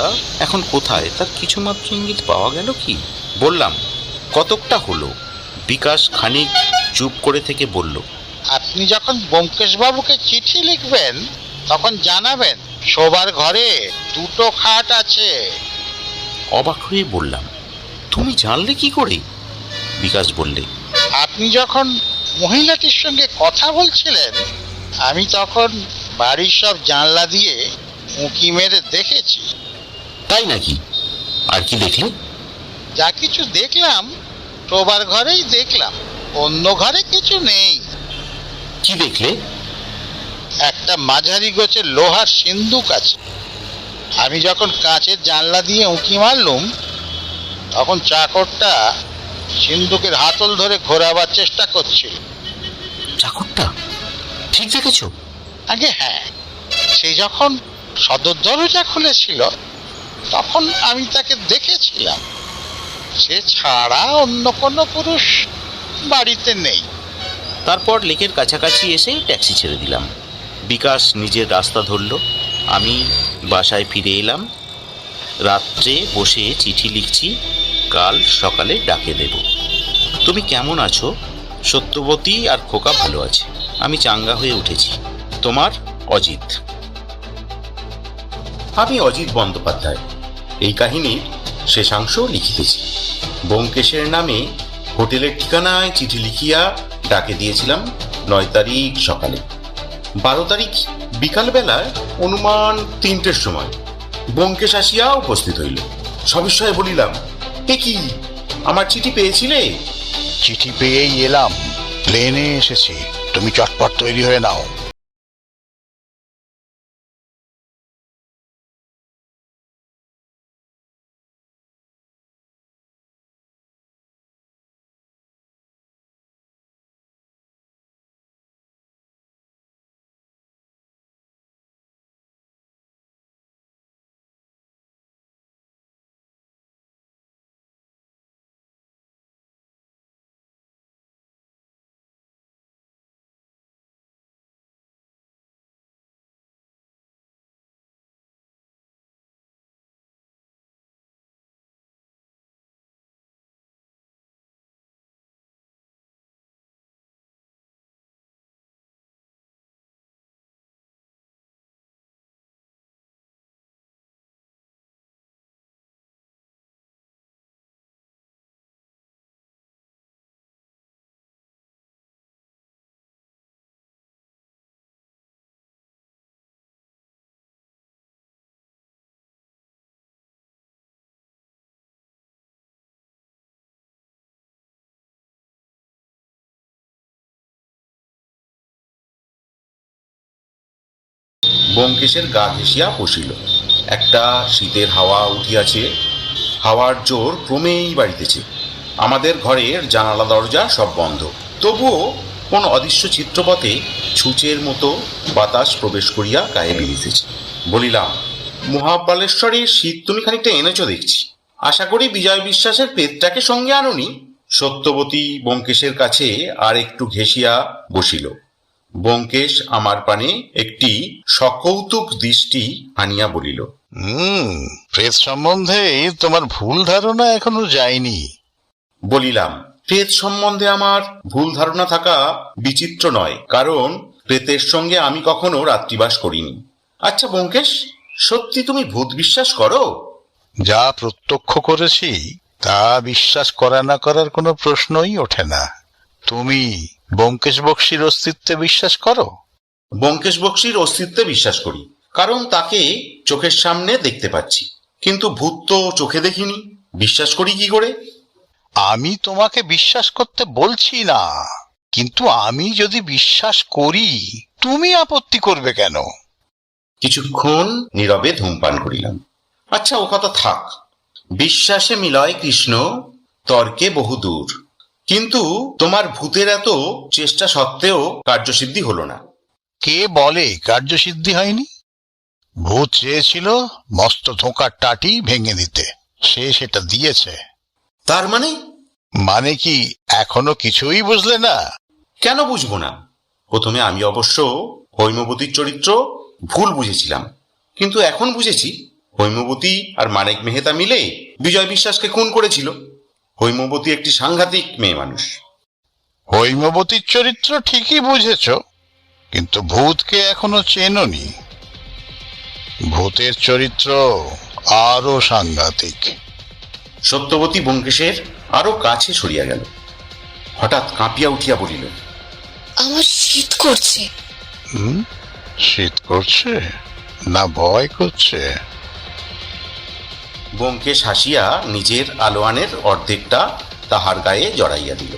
এখন কোথায় তার কিছুমাত্র ইঙ্গিত পাওয়া গেল কি? বললাম, কতকটা হলো। বিকাশ খানিক চুপ করে থেকে বলল, আপনি যখন ব্যোমকেশ বাবুকে চিঠি লিখবেন তখন জানাবেন শোবার ঘরে 2টো খাট আছে। অবাক হয়ে বললাম, তুমি জানলে কি করে? বিকাশ বললে, আপনি যখন মহিলাটির সঙ্গে কথা বলছিলেন আমি তখন বাড়ির সব জানলা দিয়ে উঁকি মেরে দেখেছি। তাই নাকি? আর কি দেখলে? যা কিছু দেখলাম শোবার ঘরেই দেখলাম, অন্য ঘরে কিছু নেই। কি দেখলে? একটা মাঝারি গোছের লোহার সিন্দুক আছে। আমি যখন কাঁচের জানলা দিয়ে উঁকি মারলুম তখন চাকরটা সিন্দুকের হাতল ধরে ঘোরাবার চেষ্টা করছিল। চাকরটা? ঠিক দেখেছো? আগে হ্যাঁ, সে যখন সদর দরজা খুলেছিল তখন আমি তাকে দেখেছিলাম। সে ছাড়া অন্য কোনো পুরুষ বাড়িতে নেই। তারপর লেকের কাছাকাছি এসে ট্যাক্সি ছেড়ে দিলাম। বিকাশ নিজের রাস্তা ধরল, আমি বাসায় ফিরে এলাম। রাত্রে বসে চিঠি লিখছি, কাল সকালে ডাকে দেব। তুমি কেমন আছো? সত্যবতী আর খোকা ভালো আছে। আমি চাঙ্গা হয়ে উঠেছি। তোমার অজিত। আমি অজিত বন্দ্যোপাধ্যায়। এই কাহিনীর শেষাংশ লিখিতেছি। ব্যোমকেশের নামে হোটেলের ঠিকানায় চিঠি লিখিয়া ডাকে দিয়েছিলাম 9 তারিখ সকালে। 12 তারিখ বিকালবেলায় অনুমান 3টের সময় ব্যোমকেশ আসিয়া উপস্থিত হইল। সবিস্ময়ে বলিলাম, এ কি, আমার চিঠি পেয়েছিলে? চিঠি পেয়েই এলাম, প্লেনে এসেছি, তুমি চটপট তৈরি হয়ে নাও। ব্যোমকেশের গা ঘেঁষিয়া বসিল। একটা শীতের হাওয়া উঠিয়াছে। হাওয়ার জোর ক্রমেই বাড়িতেছে। আমাদের ঘরের জানালা দরজা সব বন্ধ, তবুও কোন অদৃশ্য চিত্রপথে ছুঁচের মতো বাতাস প্রবেশ করিয়া গায়ে বিলিতেছে। বলিলাম, মহাবালেশ্বরের শীত তুমি খানিকটা এনেছো দেখছি। আশা করি বিজয় বিশ্বাসের পেটটাকে সঙ্গে আনোনি। সত্যবতী ব্যোমকেশের কাছে আর একটু ঘেঁষিয়া বসিল। ব্যোমকেশ আমার পানে একটি সকৌতুক দৃষ্টি আনিয়া বলিল, প্রেত সম্বন্ধে তোমার ভুল ধারণা এখনো যায়নি। বলিলাম, প্রেত সম্বন্ধে আমার ভুল ধারণা থাকা বিচিত্র নয়, কারণ প্রেতের সঙ্গে আমি কখনো রাত্রিবাস করিনি। আচ্ছা ব্যোমকেশ, সত্যি তুমি ভূত বিশ্বাস করো? যা প্রত্যক্ষ করেছি তা বিশ্বাস করা না করার কোনো প্রশ্নই ওঠে না। তুমি ব্যোমকেশ বক্সীর অস্তিত্বে বিশ্বাস করো? ব্যোমকেশ বক্সীর অস্তিত্বে বিশ্বাস করি, কারণ তাকে চোখের সামনে দেখতে পাচ্ছি, কিন্তু ভূত তো চোখে দেখিনি। বিশ্বাস করি কি করে? আমি তোমাকে বিশ্বাস করতে বলছি না, কিন্তু আমি যদি বিশ্বাস করি তুমি আপত্তি করবে কেন? কিছুক্ষণ নীরবে ধূমপান করিলাম। আচ্ছা, ও কথা থাক। বিশ্বাসে মিলয় কৃষ্ণ, তর্কে বহুদূর। কিন্তু তোমার ভূতের এত চেষ্টা সত্ত্বেও কার্যসিদ্ধি হলো না। কে বলে কার্যসিদ্ধি হয়নি? ভূত চেয়েছিল মস্ত ধোঁকার টাটি ভেঙে দিতে, সে সেটা দিয়েছে। তার মানে? মানে কি এখনো কিছুই বুঝলে না? কেন বুঝবো না? প্রথমে আমি অবশ্য হৈমবতীর চরিত্র ভুল বুঝেছিলাম, কিন্তু এখন বুঝেছি হৈমবতী আর মানিক মেহতা মিলে বিজয় বিশ্বাসকে খুন করেছিল। হৈমবতী একটি সাংঘাতিক মেয়ে মানুষ। হৈমবতীর চরিত্র ঠিকই বুঝেছ, কিন্তু ভূতকে এখনো চেননি। ভূতের চরিত্র আরো সাংঘাতিক। সত্যবতী ব্যোমকেশের আরো কাছে সরিয়া গেল। হঠাৎ কাঁপিয়া উঠিয়া বলিল, আমার শীত করছে। শীত করছে না ভয় করছে? ব্যোমকেশ হাসিয়া নিজের আলোয়ানের অর্ধেকটা তাহার গায়ে জড়াইয়া দিল।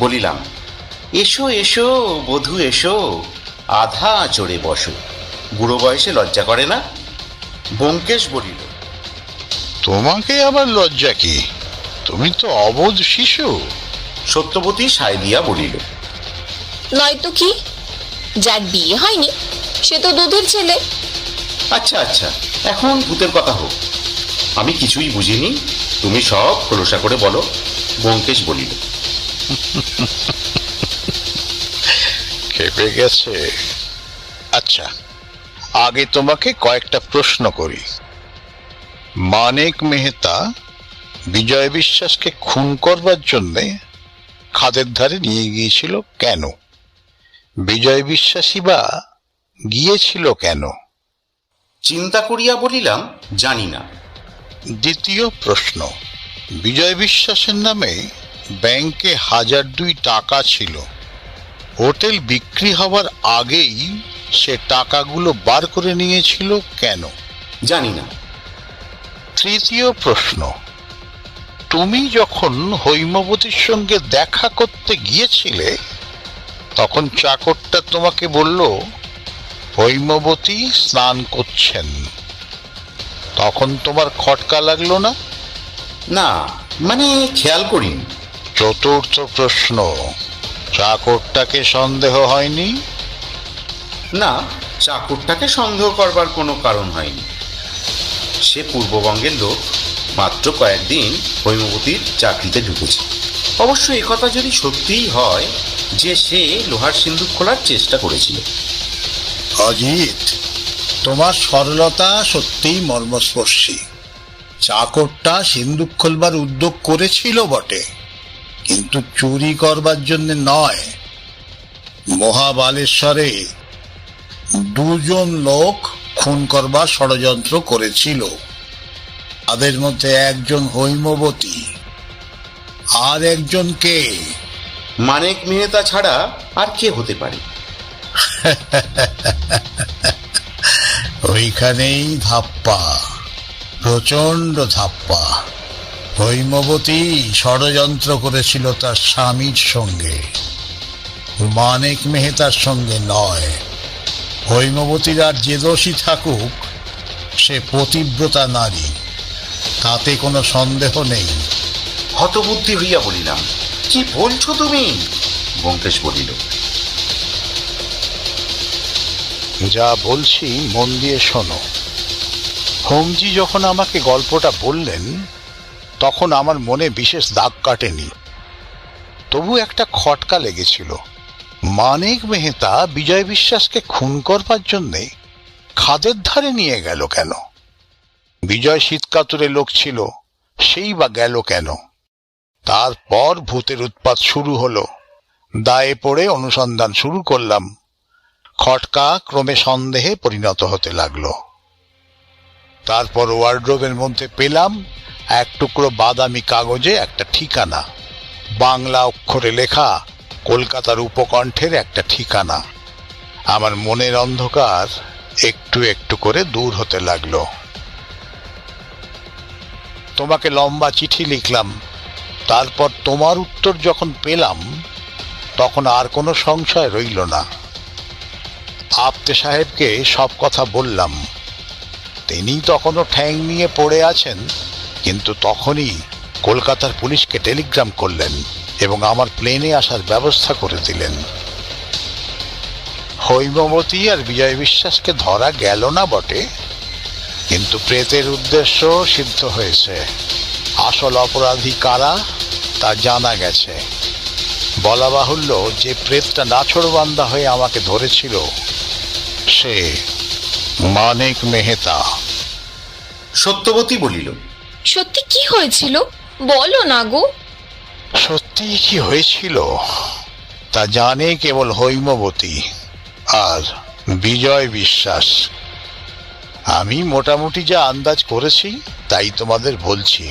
বলিলাম, এসো এসো বধূ এসো, আধা চড়ে বসো। বুড়ো বয়সে লজ্জা করে না? ব্যোমকেশ বলিল, তোমাকে আবার লজ্জা কি? তুমি তো অবোধ শিশু। সত্যবতী সায় দিয়া বলিল, নয়তো কি, যার বিয়ে হয়নি সে তো দুধের ছেলে। আচ্ছা আচ্ছা, এখন ভূতের কথা হোক। আমি কিছুই বুঝিনি, তুমি সব খোলসা করে বলো। ব্যোমকেশ বলিল, খেপে গেছে। আচ্ছা, আগে তোমাকে কয়েকটা প্রশ্ন করি। মানিক মেহতা বিজয় বিশ্বাসকে খুন করবার জন্যে খাদের ধারে নিয়ে গিয়েছিল কেন? বিজয় বিশ্বাসই বা গিয়েছিল কেন? চিন্তা করিয়া বলিলাম, জানি না। দ্বিতীয় প্রশ্ন, বিজয় বিশ্বাসের নামে ব্যাংকে 1002 টাকা ছিল। হোটেল বিক্রি হবার আগেই সে টাকাগুলো বার করে নিয়েছিল কেন? জানি না। তৃতীয় প্রশ্ন, তুমি যখন হৈমবতীর সঙ্গে দেখা করতে গিয়েছিলে তখন চাকরটা তোমাকে বলল হৈমবতী স্নান করছেন, তখন তোমার খটকা লাগলো না? না, মানে খেয়াল করিনি। চতুর্থ প্রশ্ন, চাকরটাকে সন্দেহ হয়নি? না, চাকরটাকে সন্দেহ করবার কোনো কারণ হয়নি। সে পূর্ববঙ্গের লোক, মাত্র কয়েকদিন হৈমবতীর চাকরিতে ঢুকেছে। অবশ্য একথা যদি সত্যিই হয় যে সে লোহার সিন্দুক খোলার চেষ্টা করেছিল। অজিত, তোমার সরলতা সত্যিই মর্মস্পর্শী। চাকরটা সিন্দুক খোলবার উদ্যোগ করেছিল বটে, কিন্তু চুরি করবার জন্য নয়। মহাবালেশ্বরে দুজন লোক খুন করবার ষড়যন্ত্র করেছিল। তাদের মধ্যে একজন হৈমবতী, আর একজন কে? মানিক মেহতা ছাড়া আর কে হতে পারে? ওইখানেই ধাপ্পা, প্রচন্ড ধাপ্পা। হৈমবতী ষড়যন্ত্র করেছিল তার স্বামীর সঙ্গে, মানিক মেহতার সঙ্গে নয়। হৈমবতীর আর যে দোষী থাকুক, সে পতিব্রতা নারী, তাতে কোনো সন্দেহ নেই। হতবুদ্ধি হইয়া বলিলাম, কি বলছো তুমি? ব্যোমকেশ বলিল, যা বলছি মন দিয়ে শোনো। হোমজি যখন আমাকে গল্পটা বললেন তখন আমার মনে বিশেষ দাগ কাটেনি, তবু একটা খটকা লেগেছিল। মানিক মেহতা বিজয় বিশ্বাসকে খুন করবার জন্যে খাদের ধারে নিয়ে গেল কেন? বিজয় শীতকাতুরে লোক ছিল, সেই বা গেল কেন? তারপর ভূতের উৎপাত শুরু হলো। দায়ে পড়ে অনুসন্ধান শুরু করলাম। খটকা ক্রমে সন্দেহে পরিণত হতে লাগলো। তারপর ওয়ার্ড্রোবের মধ্যে পেলাম এক টুকরো বাদামি কাগজে একটা ঠিকানা, বাংলা অক্ষরে লেখা কলকাতার উপকণ্ঠের একটা ঠিকানা। আমার মনের অন্ধকার একটু একটু করে দূর হতে লাগলো। তোমাকে লম্বা চিঠি লিখলাম, তারপর তোমার উত্তর যখন পেলাম তখন আর কোনো সংশয় রইল না। আপ্তে সাহেবকে সব কথা বললাম। তিনি তখনও ঠ্যাং নিয়ে পড়ে আছেন, কিন্তু তখনই কলকাতার পুলিশকে টেলিগ্রাম করলেন এবং আমার প্লেনে আসার ব্যবস্থা করে দিলেন। হৈমবতী আর বিজয় বিশ্বাসকে ধরা গেল না বটে, কিন্তু প্রেতের উদ্দেশ্য সিদ্ধ হয়েছে। আসল অপরাধী কারা তা জানা গেছে। বলা বাহুল্য যে প্রেতটা নাছোড়বান্দা হয়ে আমাকে ধরেছিল সে মানিক মেহতা। সত্যবতী বলিল, সত্যি কি হয়েছিল বলো না গো। সত্যি কি হয়েছিল তা জানে কেবল হৈমবতী আর বিজয় বিশ্বাস। আমি মোটামুটি যা আন্দাজ করেছি তাই তোমাদের বলছি।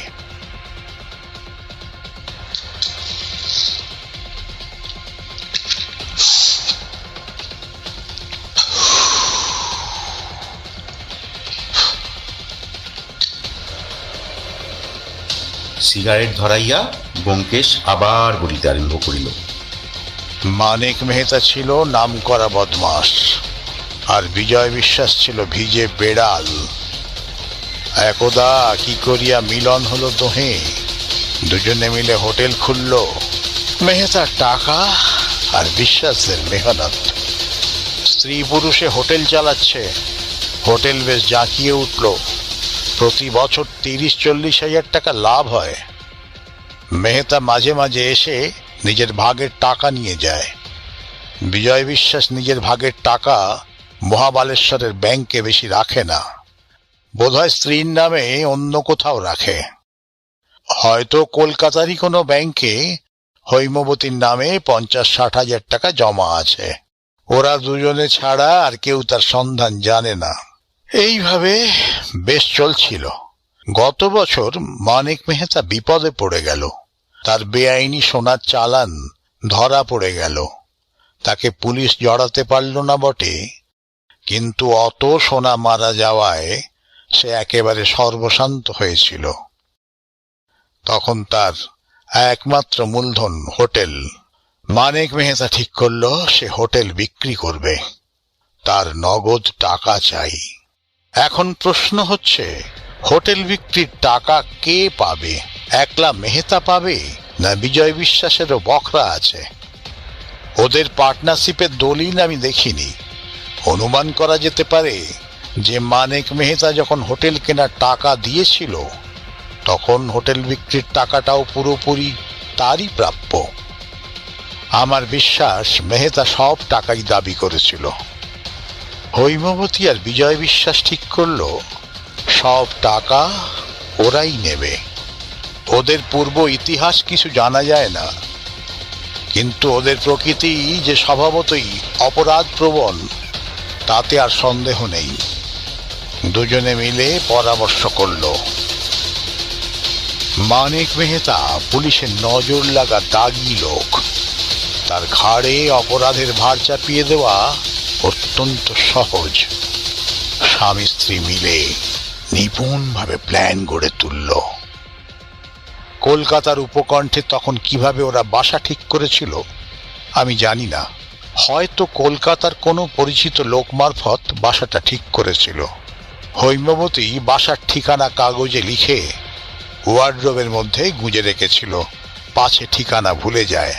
সিগারেট ধরাইয়া ব্যোমকেশ আবার বলিতে আরম্ভ করিল। মানিক মেহতা ছিল নামকরা বদমাস, আর বিজয় বিশ্বাস ছিল ভিজে বেড়াল। একদা কি করিয়া মিলন হলো দোহে। দুজনে মিলে হোটেল খুলল। মেহতার টাকা আর বিশ্বাসের মেহনত। স্ত্রী পুরুষে হোটেল চালাচ্ছে। হোটেল বেশ জাঁকিয়ে উঠল। প্রতি বছর 30-40 হাজার টাকা লাভ হয়। মেহতা মাঝে মাঝে এসে নিজের ভাগের টাকা নিয়ে যায়। বিজয় বিশ্বাস নিজের ভাগের টাকা মহাবালেশ্বরের ব্যাংকে বেশি রাখে না, বোধহয় স্ত্রীর নামে অন্য কোথাও রাখে। হয়তো কলকাতারই কোনো ব্যাংকে হৈমবতীর নামে 50-60 হাজার টাকা জমা আছে। ওরা দুজনে ছাড়া আর কেউ তার সন্ধান জানে না। এইভাবে বেশ চলছিল। গত বছর মানিক মেহতা বিপদে পড়ে গেল। তার বেআইনি সোনার চালান ধরা পড়ে গেল। তাকে পুলিশ জড়াতে পারল না বটে, কিন্তু অত সোনা মারা যাওয়ায় সে একেবারে সর্বশান্ত হয়েছিল। তখন তার একমাত্র মূলধন হোটেল। মানিক মেহতা ঠিক করল সে হোটেল বিক্রি করবে। তার নগদ টাকা চাই। এখন প্রশ্ন হচ্ছে, হোটেল বিক্রির টাকা কে পাবে? একলা মেহতা পাবে না বিজয় বিশ্বাসেরও বখরা আছে? ওদের পার্টনারশিপের দলিল আমি দেখিনি। অনুমান করা যেতে পারে যে মানিক মেহতা যখন হোটেল কেনার টাকা দিয়েছিল তখন হোটেল বিক্রির টাকাটাও পুরোপুরি তারই প্রাপ্য। আমার বিশ্বাস মেহতা সব টাকাই দাবি করেছিল। হৈমবতী আর বিজয় বিশ্বাস ঠিক করল সব টাকা ওরাই নেবে। ওদের পূর্ব ইতিহাস কিছু জানা যায় না, কিন্তু ওদের প্রকৃতি যে স্বভাবতই অপরাধ প্রবণ তাতে আর সন্দেহ নেই। দুজনে মিলে পরামর্শ করল। মানিক মেহতা পুলিশের নজর লাগা দাগি লোক। তার ঘাড়ে অপরাধের ভার চাপিয়ে দেওয়া অত্যন্ত সহজ। স্বামী স্ত্রী মিলে নিপুণভাবে প্ল্যান গড়ে তুলল। কলকাতার উপকণ্ঠে তখন কিভাবে ওরা বাসা ঠিক করেছিল আমি জানি না। হয়তো কলকাতার কোনো পরিচিত লোক মারফত বাসাটা ঠিক করেছিল। হৈমবতী বাসার ঠিকানা কাগজে লিখে ওয়ার্ডরোবের মধ্যে গুঁজে রেখেছিল, পাছে ঠিকানা ভুলে যায়।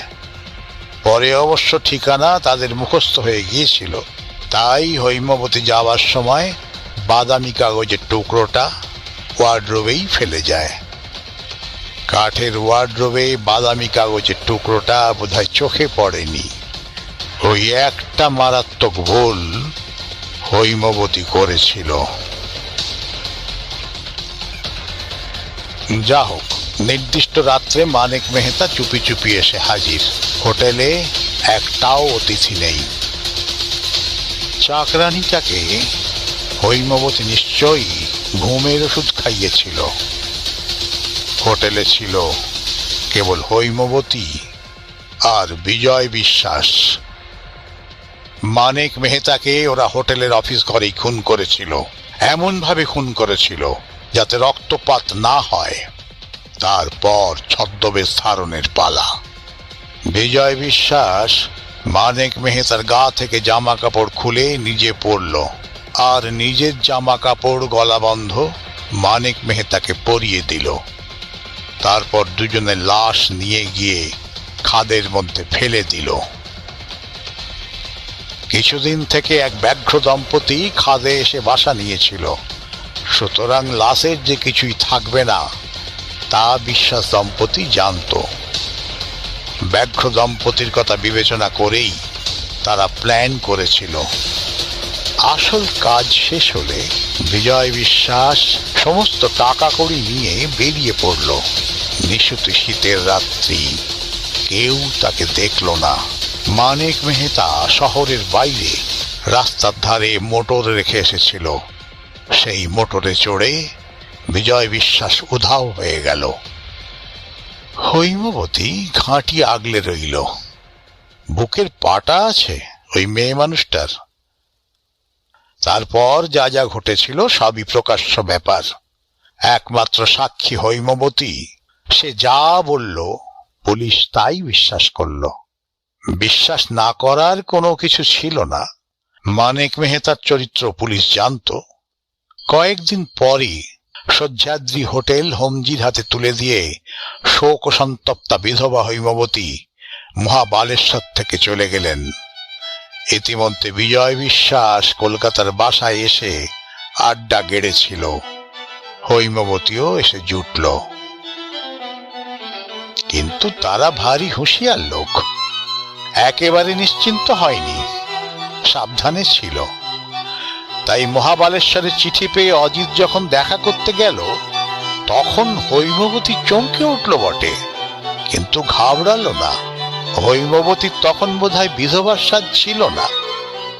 পরে অবশ্য ঠিকানা তাদের মুখস্থ হয়ে গিয়েছিল, তাই হৈমবতী যাওয়ার সময় বাদামি কাগজের টুকরোটা ওয়ার্ডরোবেই ফেলে যায়। কাঠের ওয়ার্ডরোবে বাদামি কাগজের টুকরোটা বোধহয় চোখে পড়েনি। ওই একটা মারাত্মক ভুল হৈমবতী করেছিল। যা হোক, নির্দিষ্ট রাত্রে মানিক মেহতা চুপি চুপি এসে হাজির। হোটেলে একটাও অতিথি নেই। চাকরানিটাকে হৈমবতী নিশ্চয়ই ঘুমের ওষুধ খাইয়েছিল। হোটেলে ছিল কেবল হৈমবতী আর বিজয় বিশ্বাস। মানিক মেহতাকে ওরা হোটেলের অফিস ঘরেই খুন করেছিল। এমন ভাবে খুন করেছিল যাতে রক্তপাত না হয়। তারপর ছদ্মবেশ ধারণের পালা। বিজয় বিশ্বাস মানিক মেহতার গা থেকে জামা কাপড় খুলে নিজে পরল, আর নিজের জামা কাপড় গলাবন্ধ মানিক মেহতাকে পরিয়ে দিল। তারপর দুজনের লাশ নিয়ে গিয়ে খাদের মধ্যে ফেলে দিল। কিছুদিন থেকে এক ব্যাঘ্র দম্পতি খাদে এসে বাসা নিয়েছিল, সুতরাং লাশের যে কিছুই থাকবে না তা বিশ্বাস দম্পতি জানত। ব্যাঘ্র দম্পতির কথা বিবেচনা করেই তারা প্ল্যান করেছিল। আসল কাজ শেষ হলে বিজয় বিশ্বাস সমস্ত টাকা কড়ি নিয়ে বেরিয়ে পড়ল। নিশুতি শীতের রাত্রি, কেউ তাকে দেখল না। মানিক মেহতা শহরের বাইরে রাস্তার ধারে মোটর রেখে এসেছিল। সেই মোটরে চড়ে বিজয় বিশ্বাস উধাও হয়ে গেল। হৈমবতী ঘাঁটি আগলে রইল। বুকের পাটা আছে ওই মেয়ে মানুষটার। তারপর যা যা ঘটেছিল সবই প্রকাশ্য ব্যাপার। একমাত্র সাক্ষী হৈমবতী, সে যা বলল পুলিশ তাই বিশ্বাস করল। বিশ্বাস না করার কোনো কিছু ছিল না। মানিক মেহতার চরিত্র পুলিশ জানত। কয়েকদিন পরই সহ্যাদ্রি হোটেল হোমজির হাতে তুলে দিয়ে শোক সন্তপ্তা বিধবা হৈমবতী মহাবালেশ্বর থেকে চলে গেলেন। ইতিমধ্যে বিজয় বিশ্বাস কলকাতার বাসায় এসে আড্ডা গেড়েছিল। হৈমবতীও এসে জুটল। কিন্তু তারা ভারী হুঁশিয়ার লোক, একেবারে নিশ্চিন্ত হয়নি, সাবধানে ছিল। তাই মহাবালেশ্বরের চিঠি পেয়ে অজিত যখন দেখা করতে গেল তখন হৈমবতী চমকে উঠল বটে, কিন্তু ঘাবড়ালো না। হৈমবতীর তখন বোধহয় বিধবার সাজ ছিল না,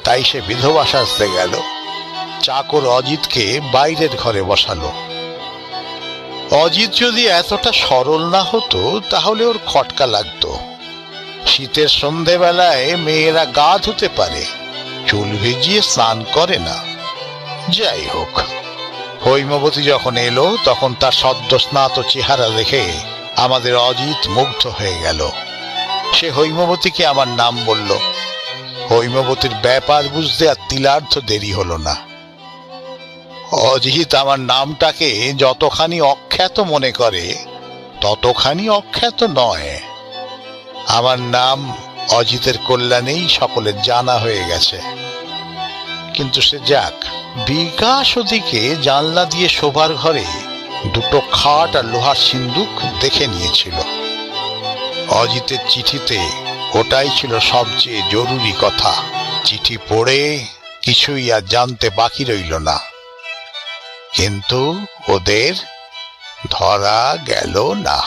তাই সে বিধবা সাজতে গেল। চাকর অজিতকে বাইরের ঘরে বসালো। অজিত যদি এতটা সরল না হতো তাহলে ওর খটকা লাগতো। শীতের সন্ধেবেলায় মেয়েরা গা ধুতে পারে, চুল ভিজিয়ে স্নান করে না। যাই হোক, হৈমবতী যখন এলো তখন তার সদ্য স্নাত চেহারা দেখে আমাদের অজিত মুগ্ধ হয়ে গেল। সে হৈমবতীকে আমার নাম বলল। হৈমবতীর ব্যাপার বুঝতে আর তিলার্ধ দেরি হলো না। অজিত আমার নামটাকে যতখানি অখ্যাত মনে করে ততখানি অখ্যাত নয়। আমার নাম অজিতের কল্যাণেই সকলের জানা হয়ে গেছে। কিন্তু সে যাক, বিকাশ ওদিকে জানলা দিয়ে শোবার ঘরে দুটো খাট আর লোহার সিন্দুক দেখে নিয়েছিল। অজিতের চিঠিতে ওটাই ছিল সবচেয়ে জরুরি কথা। চিঠি পড়ে কিছুই আর জানতে বাকি রইল না। কিন্তু ওদের ধরা গেল না।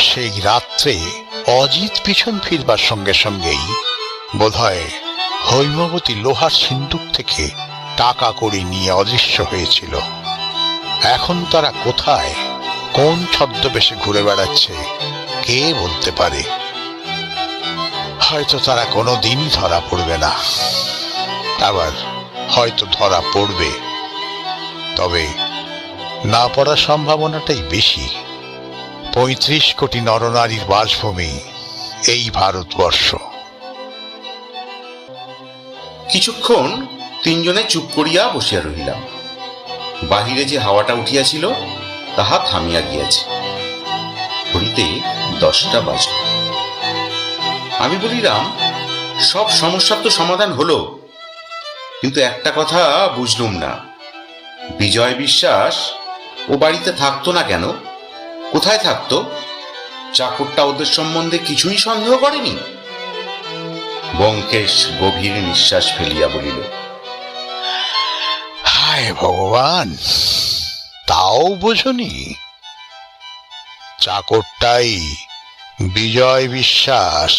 সেই রাত্রে অজিত পিছন ফিরবার সঙ্গে সঙ্গেই বোধহয় হৈমবতী লোহার সিন্দুক থেকে টাকা কড়ি নিয়ে অদৃশ্য হয়েছিল। এখন তারা কোথায়, কোন ছদ্মবেশে ঘুরে বেড়াচ্ছে কে বলতে পারে। হয়তো তারা কোনোদিনই ধরা পড়বে না, আবার হয়তো ধরা পড়বে, তবে না পড়ার সম্ভাবনাটাই বেশি। ৩৫ কোটি নরনারীর বাসভূমি এই ভারতবর্ষ। কিছুক্ষণ তিনজনে চুপ করিয়া বসিয়া রহিলাম। বাহিরে যে হাওয়াটা উঠিয়াছিল তাহা থামিয়া গিয়াছে। ঘড়িতে 10টা বাজল। আমি বলিলাম, সব সমস্যার তো সমাধান হলো, কিন্তু একটা কথা বুঝলুম না, বিজয় বিশ্বাস ও বাড়িতে থাকতো না কেন? কোথায় থাকতো? চাকরটা ওদের সম্বন্ধে কিছুই সন্দেহ করেনি? ব্যোমকেশ গভীর নিঃশ্বাস ফেলিয়া বলিল, হায় ভগবান, তাও বোঝনি? চাকরটাই বিজয় বিশ্বাস